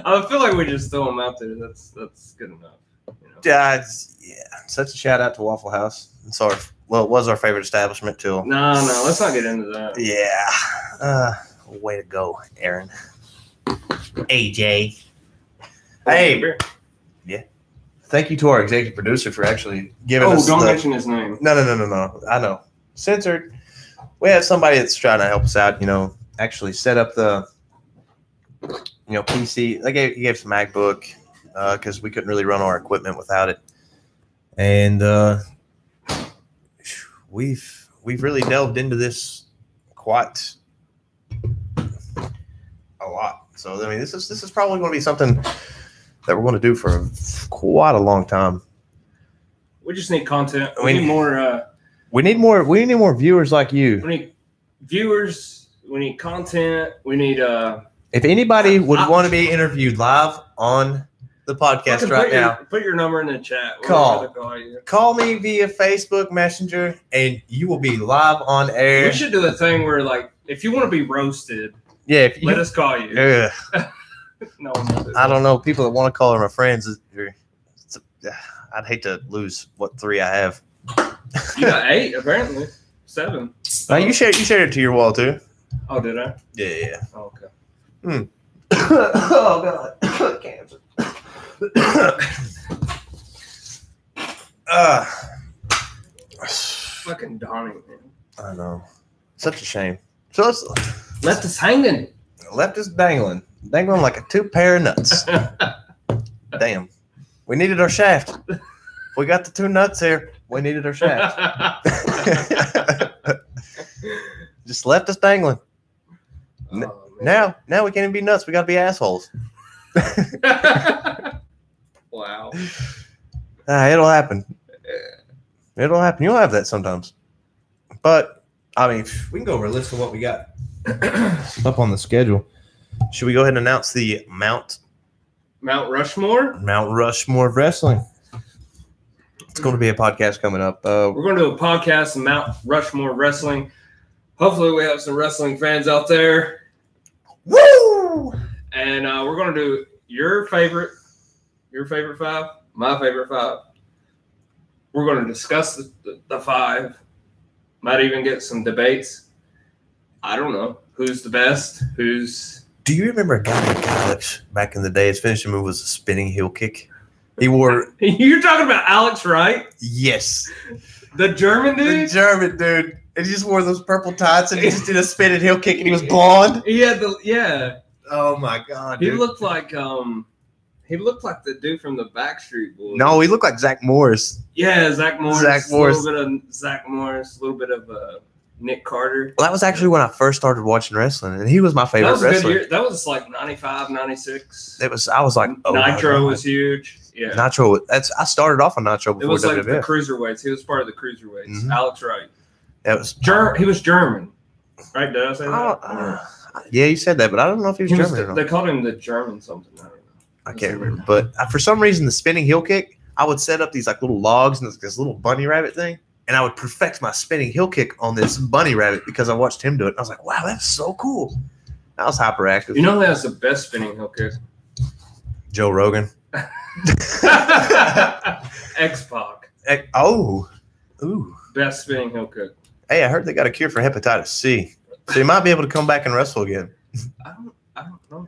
I feel like we just throw them out there. That's good enough. You know? Yeah, such a shout out to Waffle House. It was our favorite establishment till. No, let's not get into that. Yeah. Way to go, Aaron. AJ. Hey. Yeah. Thank you to our executive producer for actually giving us. Oh, don't mention his name. No. I know. Censored. We have somebody that's trying to help us out, actually set up the, PC. He gave us a MacBook because we couldn't really run our equipment without it. And we've really delved into this quite a lot. So, I mean, this is probably going to be something that we're going to do for quite a long time. We just need content. We need more... We need more viewers like you. We need viewers. We need content. We need If anybody would want to be interviewed live on the podcast right now, put your number in the chat. Call me via Facebook Messenger, and you will be live on air. We should do a thing where, like, if you want to be roasted, let us call you. Yeah. No, I don't know. People that want to call my friends, I'd hate to lose 3 I have. You got 8, apparently. 7. You shared it to your wall too. Oh, did I? Yeah. Oh, okay. Oh God, cancer. Fucking Donnie, man. I know. Such a shame. So let's left us hanging. Left us dangling like a 2 pair of nuts. Damn. We needed our shaft. We got the 2 nuts here. We needed our shaft. Just left us dangling. Now we can't even be nuts. We got to be assholes. Wow. It'll happen. It'll happen. You'll have that sometimes. But, I mean, we can go over a list of what we got up on the schedule. Should we go ahead and announce the Mount Rushmore? Mount Rushmore of Wrestling. It's going to be a podcast coming up. We're going to do a podcast on Mount Rushmore Wrestling. Hopefully we have some wrestling fans out there. Woo! And we're going to do your favorite 5, my favorite 5. We're going to discuss the 5. Might even get some debates. I don't know. Who's the best? Do you remember a guy named Alex back in the day? His finishing move was a spinning heel kick. He wore... You're talking about Alex, right? Yes. The German The dude? German dude. And he just wore those purple tights and he just did a spinning heel kick and he was blonde. Yeah. Oh my god, He dude. looked like the dude from the Backstreet Boys. No, he looked like Zach Morris. Yeah, Zach Morris. Zach Morris. A little bit of Zach Morris, a little bit of Nick Carter. Well, that was actually when I first started watching wrestling, and he was my favorite That was a wrestler. good year. That was like 95, 96. I was like, oh my Nitro God. was huge. Yeah. Nitro. I started off on Nitro It before was like the WWF. cruiserweights. He was part of the cruiserweights. Mhm. Alex Wright. That was He was German, right? Did I say that? yeah, you said that, but I don't know if he was German or not. They called him the German something. I don't know. I can't remember. But for some reason, the spinning heel kick, I would set up these like little logs and this little bunny rabbit thing, and I would perfect my spinning heel kick on this bunny rabbit because I watched him do it. I was like, wow, that's so cool. I was hyperactive. You know who has the best spinning heel kick? Joe Rogan. X-Pac. Oh. Ooh. Best spinning heel kick. Hey, I heard they got a cure for hepatitis C. So he might be able to come back and wrestle again. I don't know.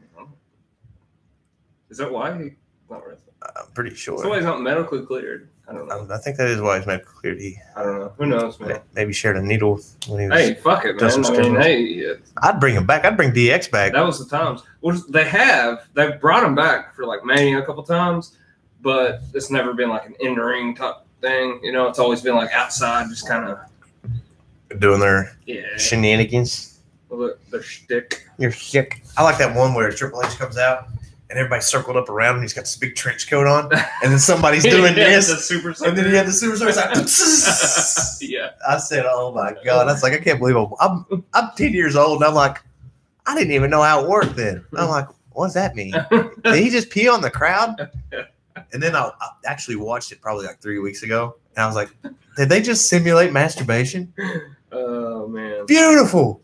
Is that why he's not wrestling? I'm pretty sure. That's why he's not medically cleared. I don't know. I think that is why he's medically cleared. He I don't know. Who knows, man? maybe shared a needle when he was. Hey, fuck it, man. Does some I mean, steroids. hey, I'd bring him back. I'd bring DX back. that was the times. Well, they've brought him back for like Mania a couple times, but it's never been like an in-ring type thing. You know, it's always been like outside, just kind of Doing their yeah, shenanigans. their shtick. You're sick. I like that one where Triple H comes out and everybody's circled up around him. He's got this big trench coat on, and then somebody's doing this, the super. and then he had the super star. It's like, Yeah. I said, "Oh my god!" That's like I can't believe I'm 10 years old, and I'm like, I didn't even know how it worked. Then I'm like, what does that mean? Did he just pee on the crowd? And then I actually watched it probably like 3 weeks ago, and I was like, did they just simulate masturbation? Oh man, Beautiful.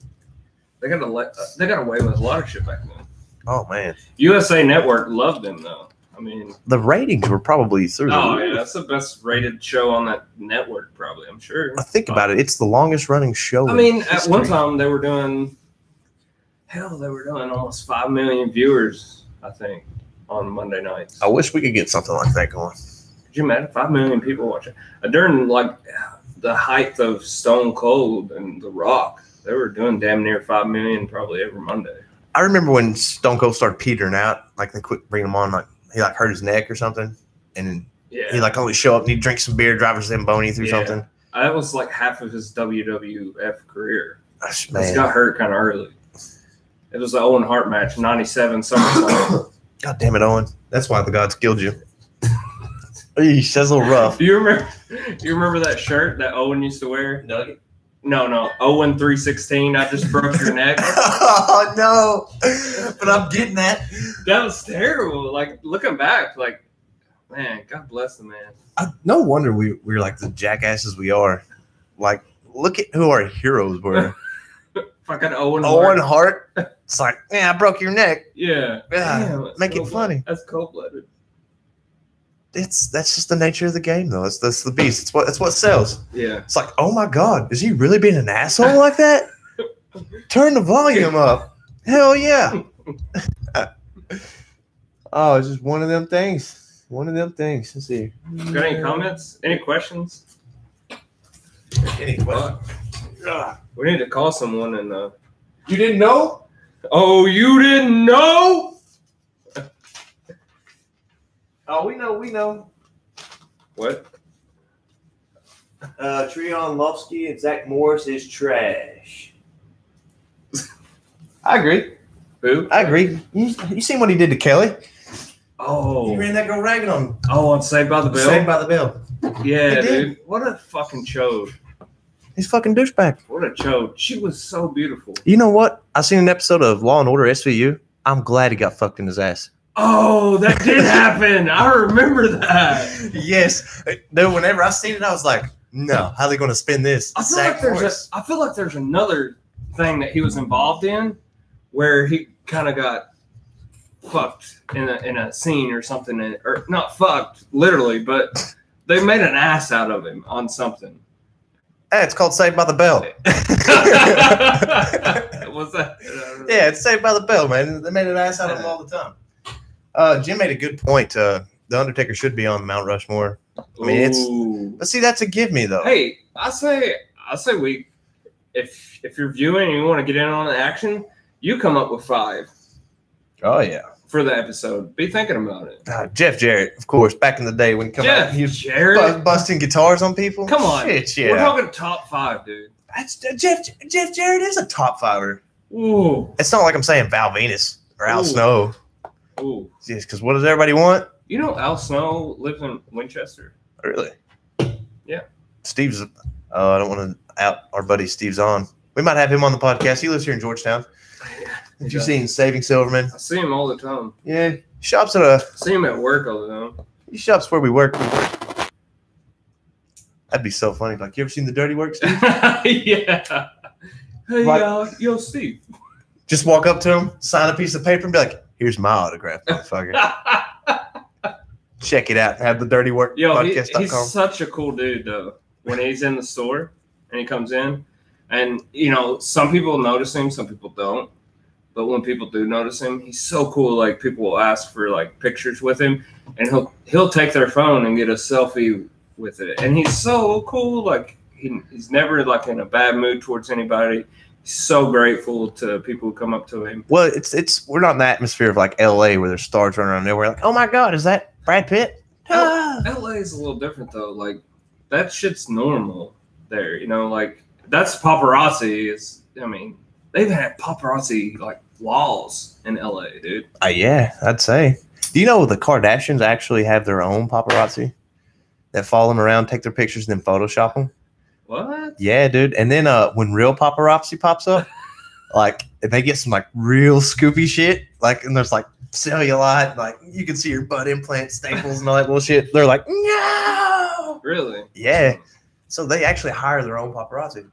they got away with a lot of shit back then. Oh man, USA Network loved them though. I mean, the ratings were probably through the oh roof. yeah, that's the best rated show on that network, probably. I'm sure. I think about it. It's the longest running show. I in mean, at history. one time they were doing almost 5 million viewers, I think, on Monday nights. I wish we could get something like that going. Could you imagine 5 million people watching? During like the height of Stone Cold and The Rock, they were doing damn near 5 million probably every Monday. I remember when Stone Cold started petering out, like they quit bringing him on, like he like hurt his neck or something, and Yeah, he like only show up and he'd drink some beer, drive his Zamboni through Yeah. something. that was like half of his WWF career. He Man, got hurt kind of early. It was the Owen Hart match, 97 SummerSlam. God damn it, Owen. That's why the gods killed you. Eesh, that's a little rough. Do you remember that shirt that Owen used to wear? Nugget? No. Owen 316. I just broke your neck. Oh no! But I'm getting that. That was terrible. Like looking back, like man, God bless the man. No wonder we're like the jackasses we are. Like, look at who our heroes were. Fucking Owen Owen Hart. Hart. It's like, yeah, I broke your neck. Yeah. Yeah, Damn, that's make it cold-blooded. funny. That's cold-blooded. That's just the nature of the game, though. That's the beast. It's what sells. Yeah. It's like, oh my god, is he really being an asshole like that? Turn the volume up. Hell yeah. Oh, it's just one of them things. One of them things. Let's see. Got any comments? Any questions? Any questions? We need to call someone and You didn't know? oh, you didn't know? Oh, we know. What? Treon Lovsky and Zach Morris is trash. I agree. Who? I agree. You seen what he did to Kelly? Oh. He ran that girl ragged on On Saved by the Bell? Saved by the Bell. Yeah, He did. dude. What a fucking chode. He's fucking douchebag. What a chode. She was so beautiful. You know what? I seen an episode of Law and Order SVU. I'm glad he got fucked in his ass. Oh, that did happen. I remember that. Yes. Dude, whenever I seen it, I was like, no, how are they going to spin this? I feel like there's another thing that he was involved in where he kind of got fucked in a scene or something, or not fucked literally, but they made an ass out of him on something. Hey, it's called Saved by the Bell. What's that? Yeah, it's Saved by the Bell, man. They made an ass out of him all the time. Jim made a good point. The Undertaker should be on Mount Rushmore. I mean, but see, that's a give me though. Hey, I say if you're viewing and you want to get in on the action, you come up with 5. Oh yeah. For the episode, be thinking about it. Jeff Jarrett, of course, back in the day when he was busting guitars on people. Come on, shit, yeah. We're talking top 5, dude. That's Jeff Jarrett is a top 5er. Ooh, it's not like I'm saying Val Venus or Al Snow. Ooh, just because what does everybody want? You know, Al Snow lives in Winchester. Really? Yeah. Steve's. I don't want to out our buddy Steve's on. We might have him on the podcast. He lives here in Georgetown. Have you seen Saving Silverman? I see him all the time. Yeah, he shops at I see him at work all the time. He shops where we work. That'd be so funny. Like, you ever seen The Dirty Work, Steve? Yeah. Hey, yo, Steve. Just walk up to him, sign a piece of paper, and be like, "Here's my autograph, motherfucker." Check it out. Have the Dirty Work podcast.com. He's such a cool dude, though. When he's in the store and he comes in, and some people notice him, some people don't. But when people do notice him, he's so cool. Like, people will ask for like pictures with him, and he'll take their phone and get a selfie with it. And he's so cool. Like, he's never like in a bad mood towards anybody. He's so grateful to people who come up to him. Well, we're not in the atmosphere of like LA where there's stars running around there. We're like, oh my God, is that Brad Pitt? LA is a little different though. Like, that shit's normal there. Like, that's paparazzi. They've had paparazzi like laws in LA, dude. Yeah, I'd say. Do you know the Kardashians actually have their own paparazzi that follow them around, take their pictures, and then Photoshop them? What? Yeah, dude. And then when real paparazzi pops up, like they get some like real scoopy shit, like, and there's like cellulite, like you can see your butt implant staples and all that bullshit. They're like, no. Really? Yeah. So they actually hire their own paparazzi.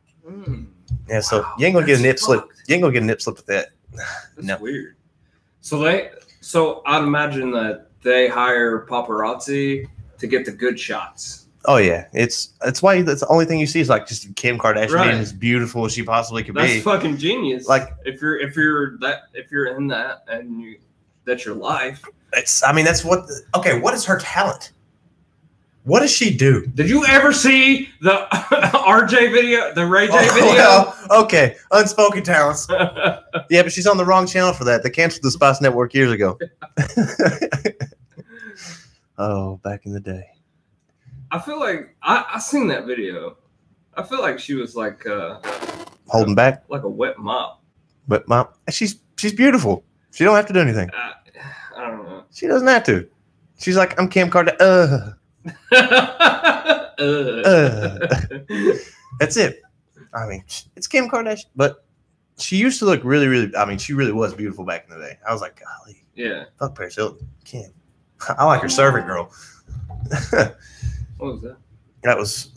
Yeah, so wow, you ain't gonna get a nip slip. You ain't gonna get a nip slip with that. That's weird. So I'd imagine that they hire paparazzi to get the good shots. Oh yeah, it's why that's the only thing you see is like just Kim Kardashian right. being as beautiful as she possibly could be. That's fucking genius. Like, if you're in that and that's your life. That's what. Okay, what is her talent? What does she do? Did you ever see the RJ video, the Ray J video? Well, okay, unspoken talents. Yeah, but she's on the wrong channel for that. They canceled the Spice Network years ago. Oh, back in the day. I feel like I seen that video. I feel like she was like holding back, like a wet mop. But mom, she's beautiful. She don't have to do anything. I don't know. She doesn't have to. She's like, I'm Kim Kardashian. That's it. I mean, it's Kim Kardashian, but she used to look really, really. I mean, she really was beautiful back in the day. I was like, golly, yeah, fuck Paris Hilton, Kim. I like her servant girl. What was that? That was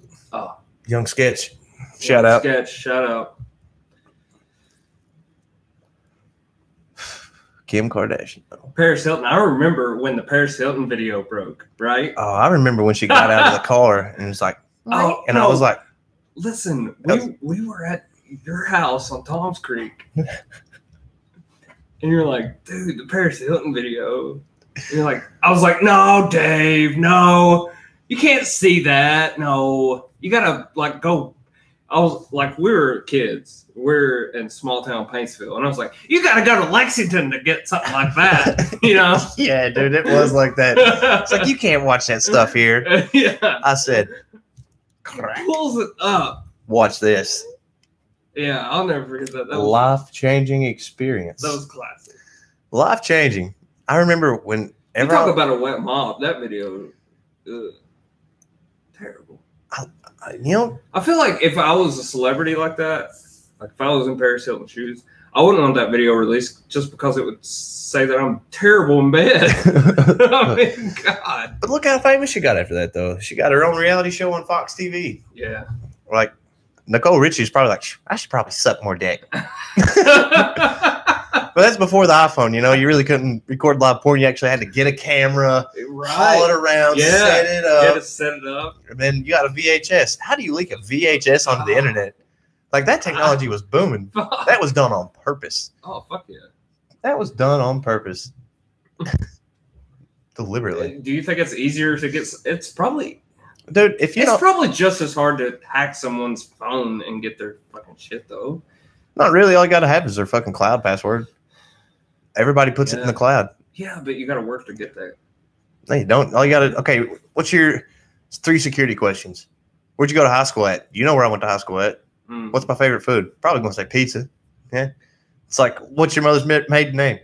Young Sketch. Shout out. Kim Kardashian. Paris Hilton. I remember when the Paris Hilton video broke, right? Oh, I remember when she got out of the car and it was like, I was like, listen, we were at your house on Tom's Creek. And you're like, dude, the Paris Hilton video. And you're like, I was like, no, Dave, no. You can't see that. No. You gotta like go. I was like, we were kids. We're in small town Paintsville. And I was like, you got to go to Lexington to get something like that, Yeah, dude, it was like that. It's like, you can't watch that stuff here. Yeah. I said, crack. Pulls it up. Watch this. Yeah, I'll never forget that. That was life-changing experience. That was classic. Life-changing. I remember whenever you talk about a wet mop, that video, terrible. I feel like if I was a celebrity like that, like if I was in Paris Hilton's shoes, I wouldn't want that video released just because it would say that I'm terrible in bed. I mean, God. But look how famous she got after that, though. She got her own reality show on Fox TV. Yeah. Like, Nicole Richie's probably like, I should probably suck more dick. But that's before the iPhone, You really couldn't record live porn. You actually had to get a camera, haul it around, set it up. You had to set it up. And then you got a VHS. How do you leak a VHS onto the internet? Like, that technology was booming. That was done on purpose. Oh, fuck yeah. That was done on purpose. Deliberately. Do you think it's easier to get... It's probably... Dude, if you It's don't, probably just as hard to hack someone's phone and get their fucking shit, though. not really. All you got to have is their fucking cloud password. Everybody puts it in the cloud. Yeah, but you got to work to get that. No, you don't. All you got to, okay, what's your 3 security questions? Where'd you go to high school at? You know where I went to high school at. What's my favorite food? Probably going to say pizza. Yeah. It's like, what's your mother's maiden name?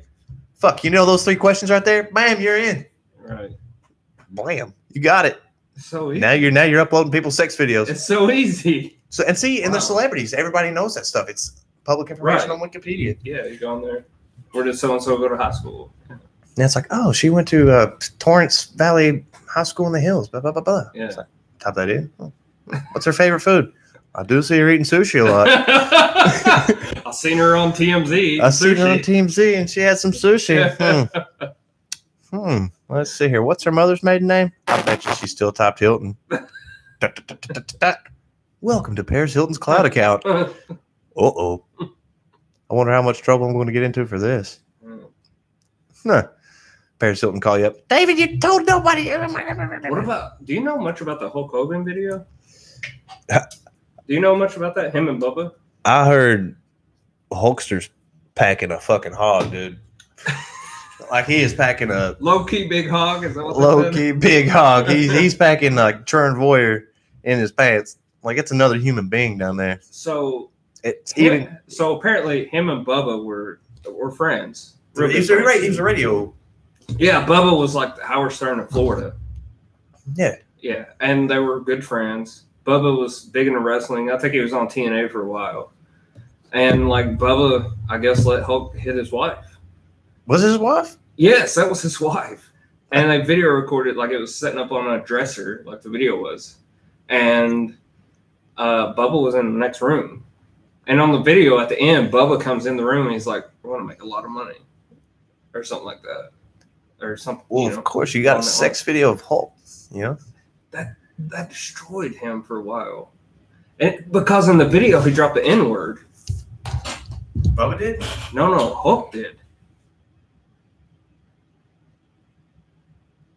Fuck, you know those 3 questions right there? Bam, you're in. Right. Blam, you got it. So easy. Now you're uploading people's sex videos. It's so easy. So and they're celebrities. Everybody knows that stuff. It's public information on Wikipedia. Yeah, you go on there. Where did so and so go to high school? And it's like, oh, she went to Torrance Valley High School in the Hills. Blah blah blah blah. Yeah. Like, type that in. Oh. What's her favorite food? I do see her eating sushi a lot. I seen her on TMZ. I seen her on TMZ and she had some sushi. Let's see here. What's her mother's maiden name? I bet you she's still typed Hilton. Welcome to Paris Hilton's cloud account. Uh-oh. I wonder how much trouble I'm going to get into for this. Huh. Paris Hilton call you up. David, you told nobody. What about, do you know much about the Hulk Hogan video? Do you know much about that? Him and Bubba? I heard Hulkster's packing a fucking hog, dude. Like he is packing a low-key big hog. Is that what low-key big hog. He's packing like Churn Voyeur in his pants. Like it's another human being down there. So it's so apparently him and Bubba were friends. He was a radio. Yeah, Bubba was like the Howard Stern of Florida. Yeah. Yeah, and they were good friends. Bubba was big into wrestling. I think he was on TNA for a while. And like Bubba, I guess, let Hulk hit his wife. Was his wife? Yes, that was his wife. And they video recorded like it was setting up on a dresser, like the video was. And Bubba was in the next room. And on the video at the end, Bubba comes in the room and he's like, "I want to make a lot of money," or something like that, or something. Well, of course, you got a sex video of Hulk. You know that destroyed him for a while, and because in the video he dropped the N-word. Bubba did? No, Hulk did.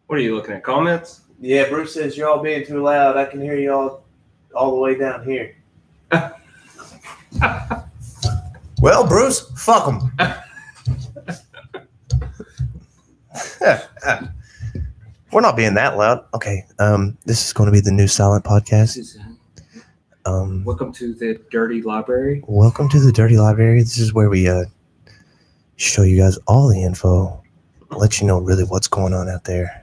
What are you looking at? Comments? Yeah, Bruce says you're all being too loud. I can hear you all the way down here. Well, Bruce, fuck them. We're not being that loud. Okay, this is going to be the new silent podcast. Welcome to the Dirty Library. Welcome to the Dirty Library. This is where we show you guys all the info, let you know really what's going on out there.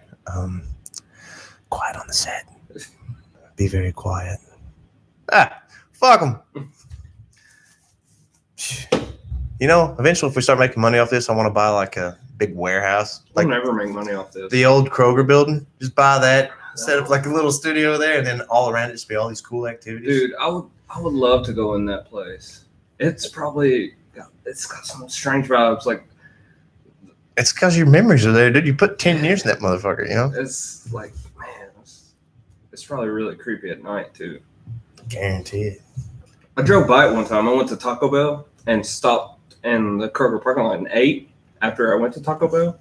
Quiet on the set. Be very quiet. Fuck them. You know, eventually if we start making money off this, I want to buy like a big warehouse. We'll like never make money off this. The old Kroger building. Just buy that, set up like a little studio there, and then all around it just be all these cool activities. Dude, I would love to go in that place. It's got some strange vibes. Like, it's because your memories are there, dude. You put 10 years in that motherfucker, you know? It's like, man, it's probably really creepy at night, too. Guarantee it. I drove by it one time. I went to Taco Bell and stopped in the Kroger parking lot and ate after I went to Taco Bell.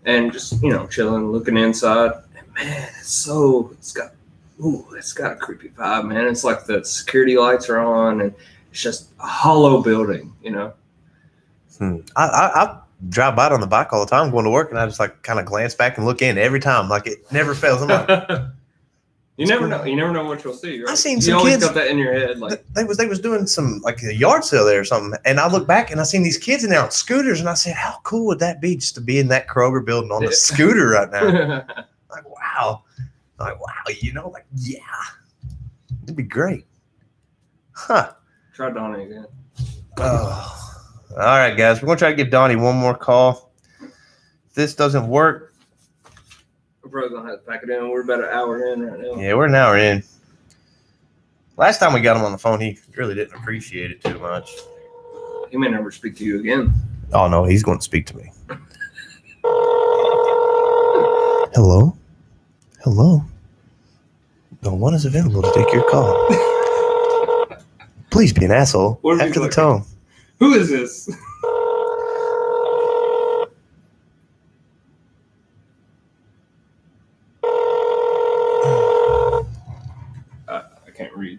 And just, chilling, looking inside. And, man, it's got a creepy vibe, man. It's like the security lights are on, and it's just a hollow building, I drive by it on the bike all the time going to work, and I just like kind of glance back and look in every time. Like it never fails. I'm like, you never know. You never know what you'll see. Right? I seen some kids. You always got that in your head. Like they was doing some like a yard sale there or something, and I look back and I seen these kids in there on scooters, and I said, how cool would that be just to be in that Kroger building on a scooter right now? Like wow, yeah, it'd be great, huh? Try Donnie again. Oh. All right, guys, we're gonna try to give Donnie one more call. If this doesn't work, we're probably gonna have to pack it in. We're about an hour in right now. Yeah, we're an hour in. Last time we got him on the phone, he really didn't appreciate it too much. He may never speak to you again. Oh no, he's going to speak to me. Hello? No one is available to take your call. Please be an asshole after the tone. Who is this? can't read.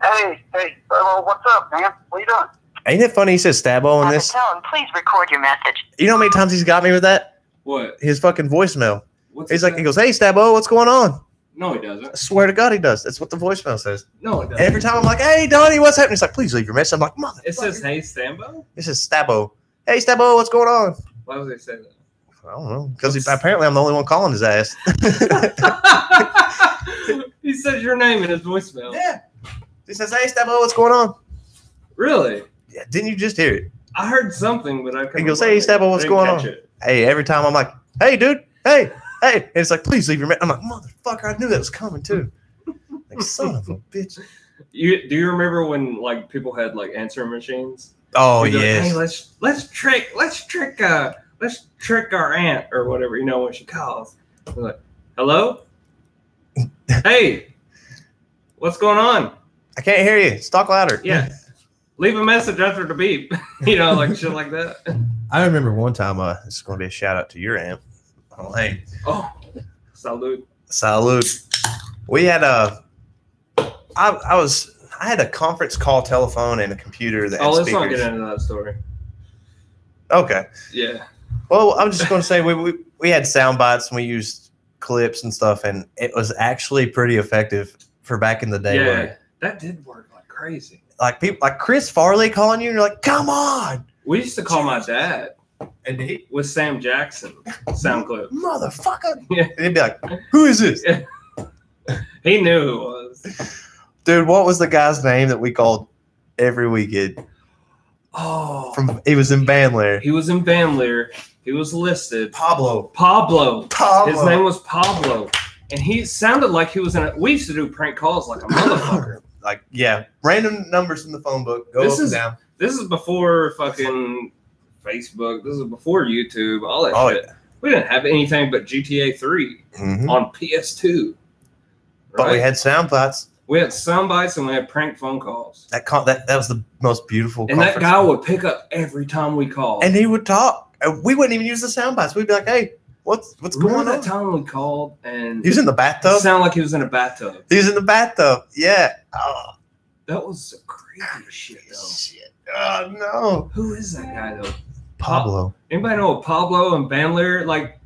Hey, what's up, man? What you doing? Ain't it funny he says Stabbo in At the this? tone, please record your message. You know how many times he's got me with that? What? His fucking voicemail. What's He's it like, say? he goes, hey, Stabbo, what's going on? No, he I doesn't. swear to God he does. That's what the voicemail says. No, it doesn't. Every time I'm like, hey, Donnie, what's happening? He's like, please leave your message. I'm like, mother. It says, "Hey, Stambo." This is Stabbo. Hey, Stabbo, what's going on? Why would they say that? I don't know. Because apparently I'm the only one calling his ass. He says your name in his voicemail. Yeah. He says, hey, Stabbo, what's going on? Really? Yeah, didn't you just hear it? I heard something, but I couldn't. He goes, hey, Stabbo, what's going on? Hey, every time I'm like, hey, dude, hey. And it's like, please leave your message. I'm like, motherfucker, I knew that was coming too. Like, son of a bitch. Do you remember when like people had like answering machines? Oh, You'd be like, yeah. hey, let's trick our aunt or whatever, you know, when she calls. We're like, hello? Hey, what's going on? I can't hear you. Talk louder. Yeah. Leave a message after the beep. You know, like shit like that. I remember one time, this is going to be a shout out to your aunt. Oh, hey. Oh, salute. Salute. We had I had a conference call telephone and a computer that had Let's not speakers. get into that story. Okay. Yeah. Well, I'm just going to say we had sound bites and we used clips and stuff, and it was actually pretty effective for back in the day. Yeah, where, that did work like crazy. like people like Chris Farley calling you, and you're like, come on. We used to call my dad And he, with Sam Jackson sound clip. motherfucker. Yeah. And he'd be like, who is this? He knew who it was. Dude, what was the guy's name that we called every weekend? Oh, He was in Van Lair. he was in Van Leer. He was listed. Pablo. His name was Pablo. And he sounded like he was in a... We used to do prank calls like a motherfucker. Like, yeah, random numbers in the phone book. Go This up and is- down. This is before fucking Facebook. This is before YouTube. All that Oh, shit. We didn't have anything but GTA 3 Mhm. on PS2. But we right? had sound bites. We had sound bites and we had prank phone calls. That was the most beautiful. And that conference. guy would pick up every time we called. And he would talk. We wouldn't even use the sound bites. We'd be like, "Hey, what's Remember going that on?" time we called and He was in the it bathtub. sounded like he was in a bathtub. He was in the bathtub. Yeah. Oh That was some crazy shit, though. shit. Oh no. Who is that guy, though? Pablo. Anybody know a Pablo and Van Leer? Like,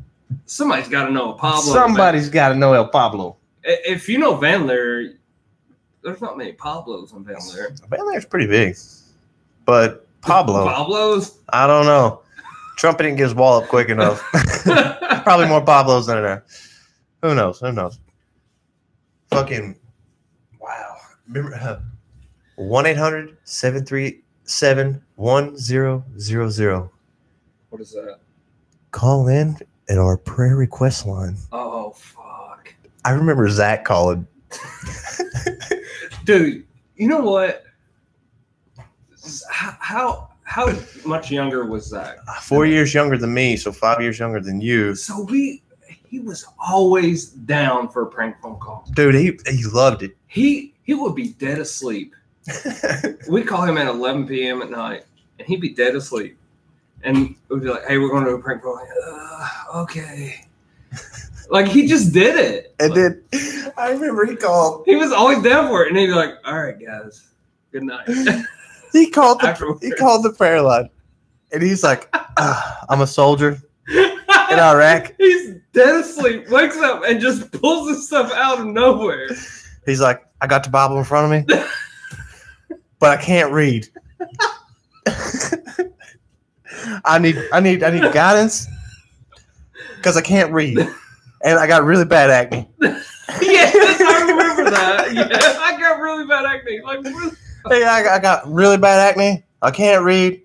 somebody's got to know a Pablo. Somebody's got to know El Pablo. If you know Van Leer, there's not many Pablos on Van Leer. Van Lair's pretty big, but Pablo. Pablos? I don't know. Trump didn't get his wall up quick enough. Probably more Pablos than there. Who knows? Who knows? Fucking wow. Remember 1-800-737-1000. What is that? Call in at our prayer request line. Oh, fuck. I remember Zach calling. Dude, you know what? How much younger was Zach? 4 years younger than me, so 5 years younger than you. So he was always down for a prank phone call. Dude, he loved it. He would be dead asleep. We'd call him at 11 p.m. at night, and he'd be dead asleep. And we'd be like, hey, we're going to do a prank phone call. Okay. Like, he just did it. And then I remember he called. He was always down for it, and he'd be like, all right, guys, good night. He called Afterwards. the prayer line, and he's like, "I'm a soldier in Iraq." He's dead asleep, wakes up, and just pulls this stuff out of nowhere. He's like, "I got the Bible in front of me, but I can't read. I need guidance because I can't read, and I got really bad acne." Yes, I remember that. Yeah, I got really bad acne. Like, what? Hey, I got really bad acne. I can't read,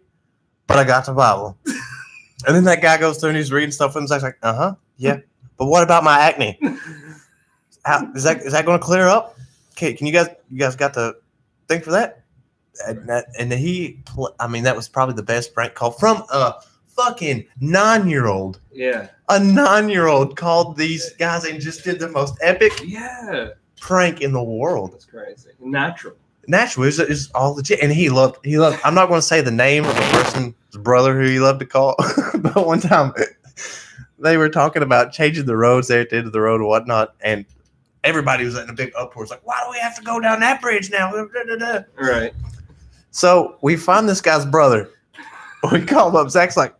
but I got the Bible. And then that guy goes through and he's reading stuff, and he's like, yeah. But what about my acne? Is that going to clear up? Okay, can you guys got the thing for that? And that was probably the best prank call from a fucking 9-year-old. Yeah. A 9-year-old called these guys and just did the most epic prank in the world. That's crazy. Natural. Is all legit, and he loved. I'm not going to say the name of the person's brother who he loved to call, but one time they were talking about changing the roads there at the end of the road and whatnot, and everybody was in a big uproar. It's like, why do we have to go down that bridge now? Right. So we find this guy's brother. We call him up. Zach's like,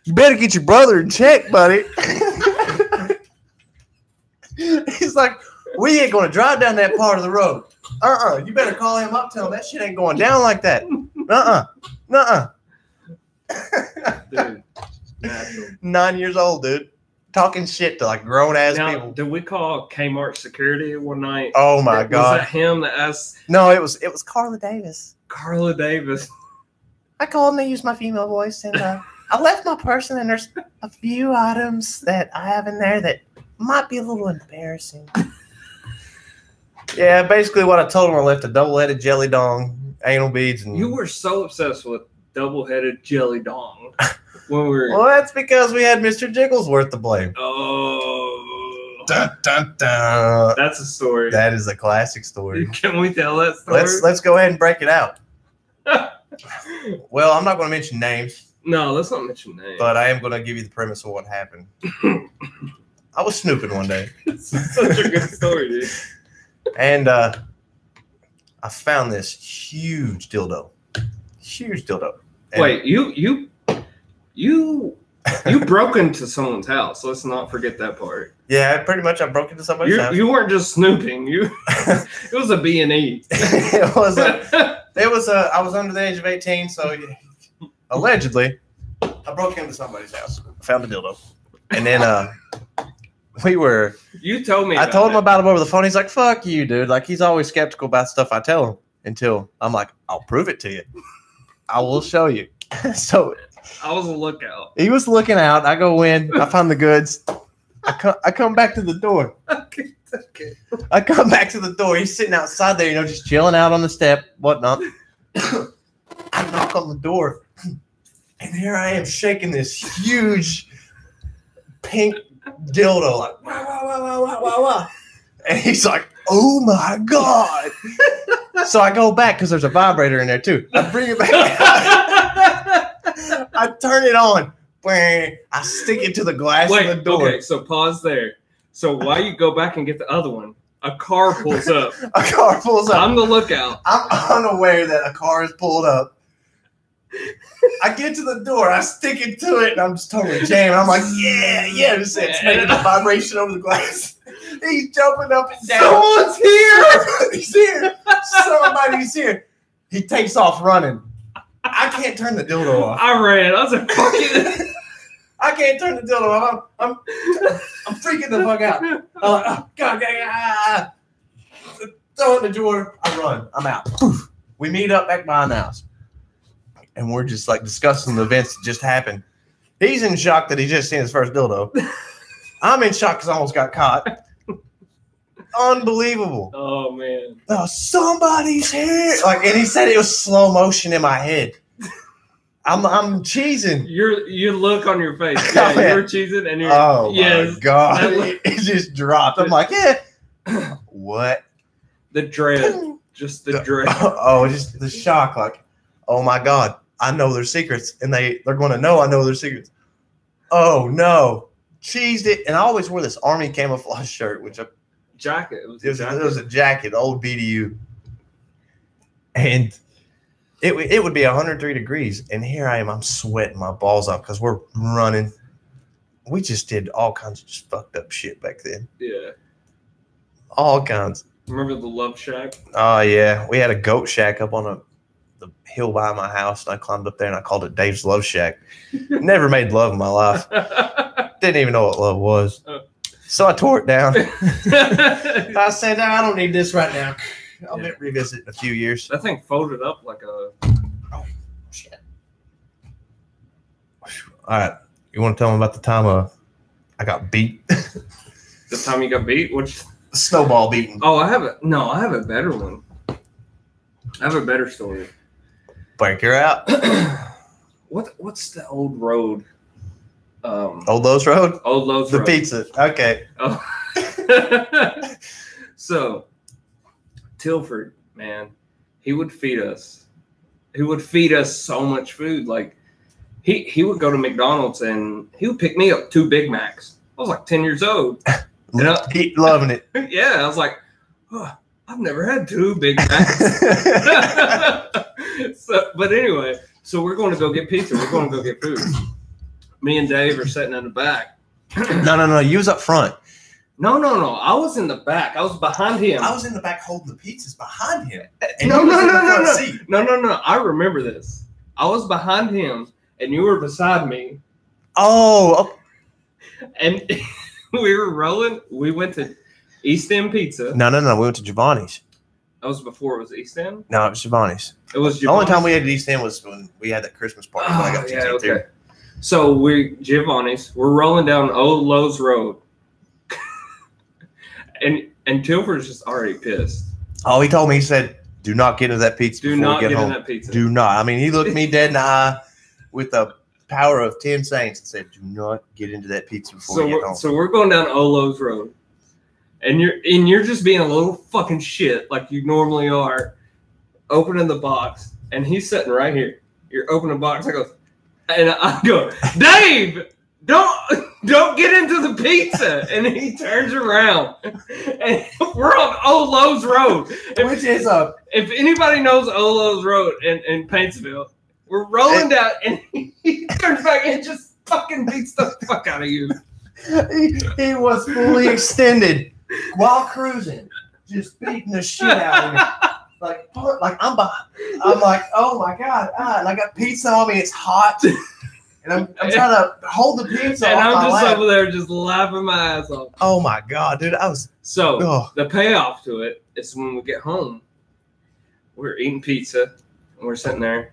you better get your brother in check, buddy. He's like, we ain't going to drive down that part of the road. You better call him up, tell him that shit ain't going down like that. Dude, natural. 9 years old, dude. Talking shit to like grown ass people. Did we call Kmart security one night? Oh my God. Was that him that asked? No, it was Carla Davis. Carla Davis. I called and they used my female voice, and I left my purse, and there's a few items that I have in there that might be a little embarrassing. Yeah, basically what I told him, I left a double-headed jelly dong, anal beads, and You were so obsessed with double-headed jelly dong when we were. Well, that's because we had Mr. Jigglesworth to blame. Oh, Dun, dun, dun. that's a story. That is a classic story. Can we tell that story? Let's go ahead and break it out. Well, I'm not going to mention names, No, let's not mention names. but I am going to give you the premise of what happened. I was snooping one day, It's such a good story, dude. and I found this huge dildo. And Wait, you broke into someone's house. Let's not forget that part. Yeah, pretty much I broke into somebody's house. You weren't just snooping. It was a B&E. It was I was under the age of 18, so allegedly I broke into somebody's house. Found a dildo. And then You told me. I told him about him over the phone. He's like, fuck you, dude. Like, he's always skeptical about stuff I tell him until I'm like, I'll prove it to you. I will show you. So I was a lookout. he was looking out. I go in. I find the goods. I come back to the door. Okay. I come back to the door. He's sitting outside there, just chilling out on the step, whatnot. I knock on the door, and here I am shaking this huge pink dildo, like, wow. And he's like, oh my God. So I go back because there's a vibrator in there too. I bring it back. I turn it on. I stick it to the glass of the door. Okay, so pause there. So while you go back and get the other one, a car pulls up. A car pulls up. I'm the lookout. I'm unaware that a car is pulled up. I get to the door, I stick it to it, and I'm just totally jamming. I'm like, yeah, it's making the vibration over the glass. He's jumping up and down. Someone's here. He's here. Somebody's here. He takes off running. I can't turn the dildo off. I ran. I was like, fuck it. I can't turn the dildo off. I'm freaking the fuck out. I'm like, oh, God. Throw it in the drawer. I run. I'm out. Poof. We meet up back behind the house. And we're just like discussing the events that just happened. He's in shock that he just seen his first dildo. I'm in shock because I almost got caught. Unbelievable. Oh, man. Oh, somebody's here. And he said it was slow motion in my head. I'm cheesing. You look on your face. Oh, Yeah, you were cheesing and you're. Oh, yes, my God. It just dropped. I'm like, yeah. What? The dread. Just the dread. Oh, just the shock. Like, oh, my God. I know their secrets. And they're going to know I know their secrets. Oh, no. Cheesed it. And I always wore this army camouflage shirt, which Jacket. It was a jacket, old BDU. And it would be 103 degrees. And here I am. I'm sweating my balls off because we're running. We just did all kinds of just fucked up shit back then. Yeah. All kinds. Remember the Love Shack? Oh, yeah. We had a goat shack up on the hill by my house. And I climbed up there and I called it Dave's Love Shack. Never made love in my life. Didn't even know what love was. So I tore it down. I said, I don't need this right now. I'll revisit in a few years. That thing folded up like a. Oh, shit. All right. You want to tell them about the time I got beat? The time you got beat? Which snowball beating. Oh, I have a better one. I have a better story. Break her out. What's the old road? Old Lowe's Road? Old Lowe's Road. The pizza. Okay. Oh. So, Tilford, man, he would feed us. He would feed us so much food. Like, he would go to McDonald's and he would pick me up 2 Big Macs. I was like 10 years old. Keep loving it. Yeah, I was like, oh, I've never had 2 Big Macs. But anyway, so we're going to go get pizza. We're going to go get food. Me and Dave are sitting in the back. No. You was up front. No. I was in the back. I was behind him. I was in the back holding the pizzas behind him. No. I remember this. I was behind him, and you were beside me. Oh. And we were rolling. We went to East End Pizza. No. We went to Giovanni's. That was before it was East End? No, it was Giovanni's. It was Giovanni's. The only time we had at East End was when we had that Christmas party. When I got okay. So we're Giovanni's. We're rolling down Old Lowe's Road. and Tilford's just already pissed. Oh, he told me, he said, do not get into that pizza Do before not we get get home. in that pizza. Do not. I mean, he looked me dead in the eye with the power of 10 saints and said, do not get into that pizza before we get home. So we're going down Old Lowe's Road. And you're just being a little fucking shit like you normally are, opening the box, and he's sitting right here. You're opening the box. I go, Dave, don't get into the pizza. And he turns around, and we're on Old Lowe's Road, Which is if anybody knows Old Lowe's Road in Paintsville, we're rolling down, and he turns back and just fucking beats the fuck out of you. He was fully extended while cruising, just beating the shit out of me. Like I'm like, oh my God. And I got pizza on me. It's hot. And I'm trying to hold the pizza and off I'm my just lap. over there just laughing my ass off. Oh my God, dude. The payoff to it is when we get home, we're eating pizza and we're sitting there.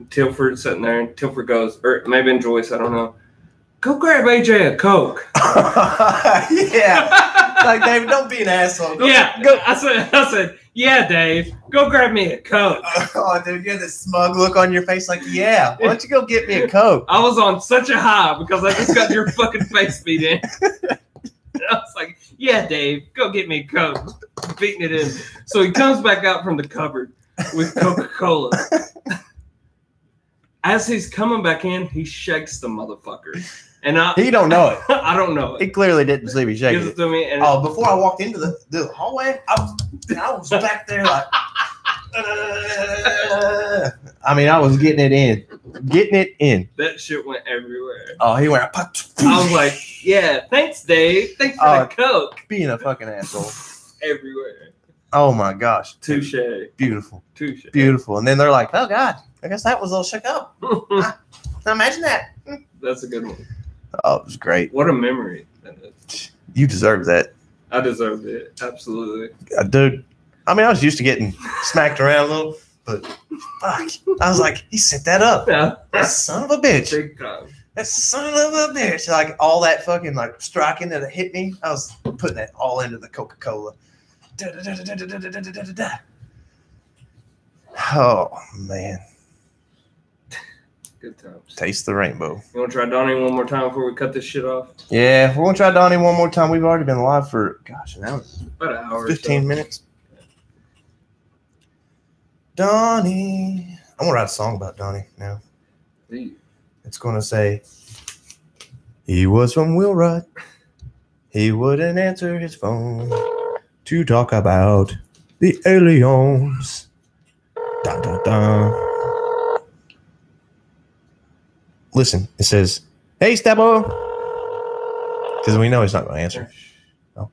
Tilford's sitting there, and Tilford goes, or maybe in Joyce, I don't know, go grab AJ a Coke. Yeah. Like, Dave, don't be an asshole. Go. I said, yeah, Dave, go grab me a Coke. Oh, dude, you had this smug look on your face like, yeah, why don't you go get me a Coke? I was on such a high because I just got your fucking face beat in. I was like, yeah, Dave, go get me a Coke. Beating it in. So he comes back out from the cupboard with Coca-Cola. As he's coming back in, he shakes the motherfucker. And he don't know it. I don't know it. He clearly didn't see me shaking Gives it to me. And before I walked into the hallway, I was back there like, I mean, I was getting it in. That shit went everywhere. Oh, he went. I was like, yeah, thanks, Dave. Thanks for the Coke. Being a fucking asshole. Everywhere. Oh my gosh. Touche. Beautiful. Touche. Beautiful. And then they're like, oh God, I guess that was a little shook up. Imagine that. That's a good one. Oh, it was great. What a memory that is. You deserve that. I deserved it. Absolutely. Dude, I mean, I was used to getting smacked around a little, but fuck. I was like, he set that up. Yeah. That son of a bitch. Big time. That son of a bitch. Like, all that fucking, like, striking that hit me, I was putting that all into the Coca-Cola. Oh, man. Good times. Taste the rainbow. You want to try Donnie one more time before we cut this shit off? Yeah, we're going to try Donnie one more time. We've already been live for, gosh, an hour. About an hour. 15 minutes. Donnie. I want to write a song about Donnie now. It's going to say, he was from Wheelwright. He wouldn't answer his phone to talk about the aliens. Dun, dun, dun. Listen, it says, hey, Stabo. Because we know he's not going to answer. Oh,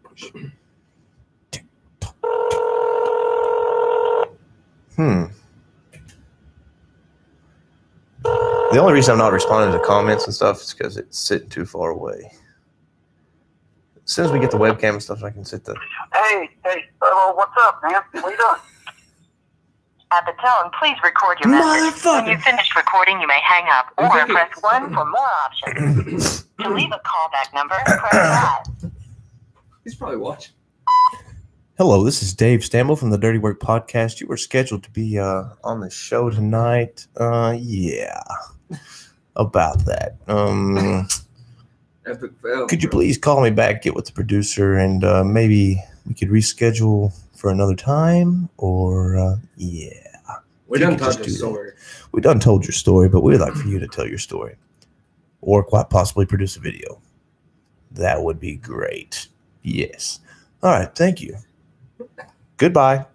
The only reason I'm not responding to comments and stuff is because it's sitting too far away. As soon as we get the webcam and stuff, I can sit the... Hey, what's up, man? What are you doing? At the tone, please record your message. When Motherfucker. you've finished recording, you may hang up or press 1 for more options. To leave a callback number, press 5. He's probably watching. Hello, this is Dave Stamble from the Dirty Work Podcast. You were scheduled to be on the show tonight. Yeah. About that. Epic fail. Could you please call me back, get with the producer, and maybe we could reschedule for another time? Or, yeah. We done told your story. We done told your story, but we'd like for you to tell your story. Or quite possibly produce a video. That would be great. Yes. All right, thank you. Goodbye.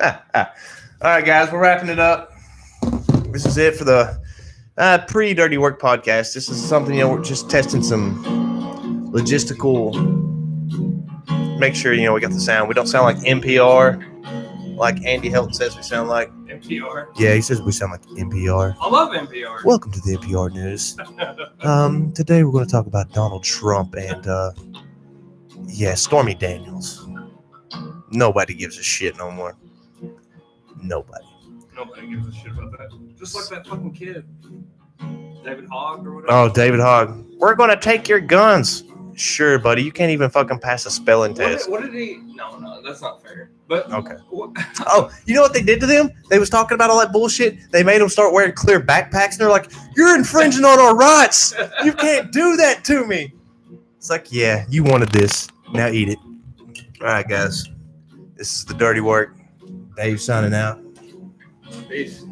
All right, guys, we're wrapping it up. This is it for the pre-Dirty Work podcast. This is something, we're just testing some logistical. Make sure, we got the sound. We don't sound like NPR, like Andy Helton says we sound like. NPR? Yeah, he says we sound like NPR. I love NPR. Welcome to the NPR News. Today we're going to talk about Donald Trump and, Stormy Daniels. Nobody gives a shit no more. Nobody gives a shit about that. Just like that fucking kid. David Hogg or whatever. Oh, David Hogg. We're going to take your guns. Sure, buddy. You can't even fucking pass a spelling test. What did he... No, that's not fair. But... Okay. Oh, you know what they did to them? They was talking about all that bullshit. They made them start wearing clear backpacks, and they're like, you're infringing on our rights. You can't do that to me. It's like, yeah, you wanted this. Now eat it. All right, guys. This is the Dirty Work. Dave signing out. Peace.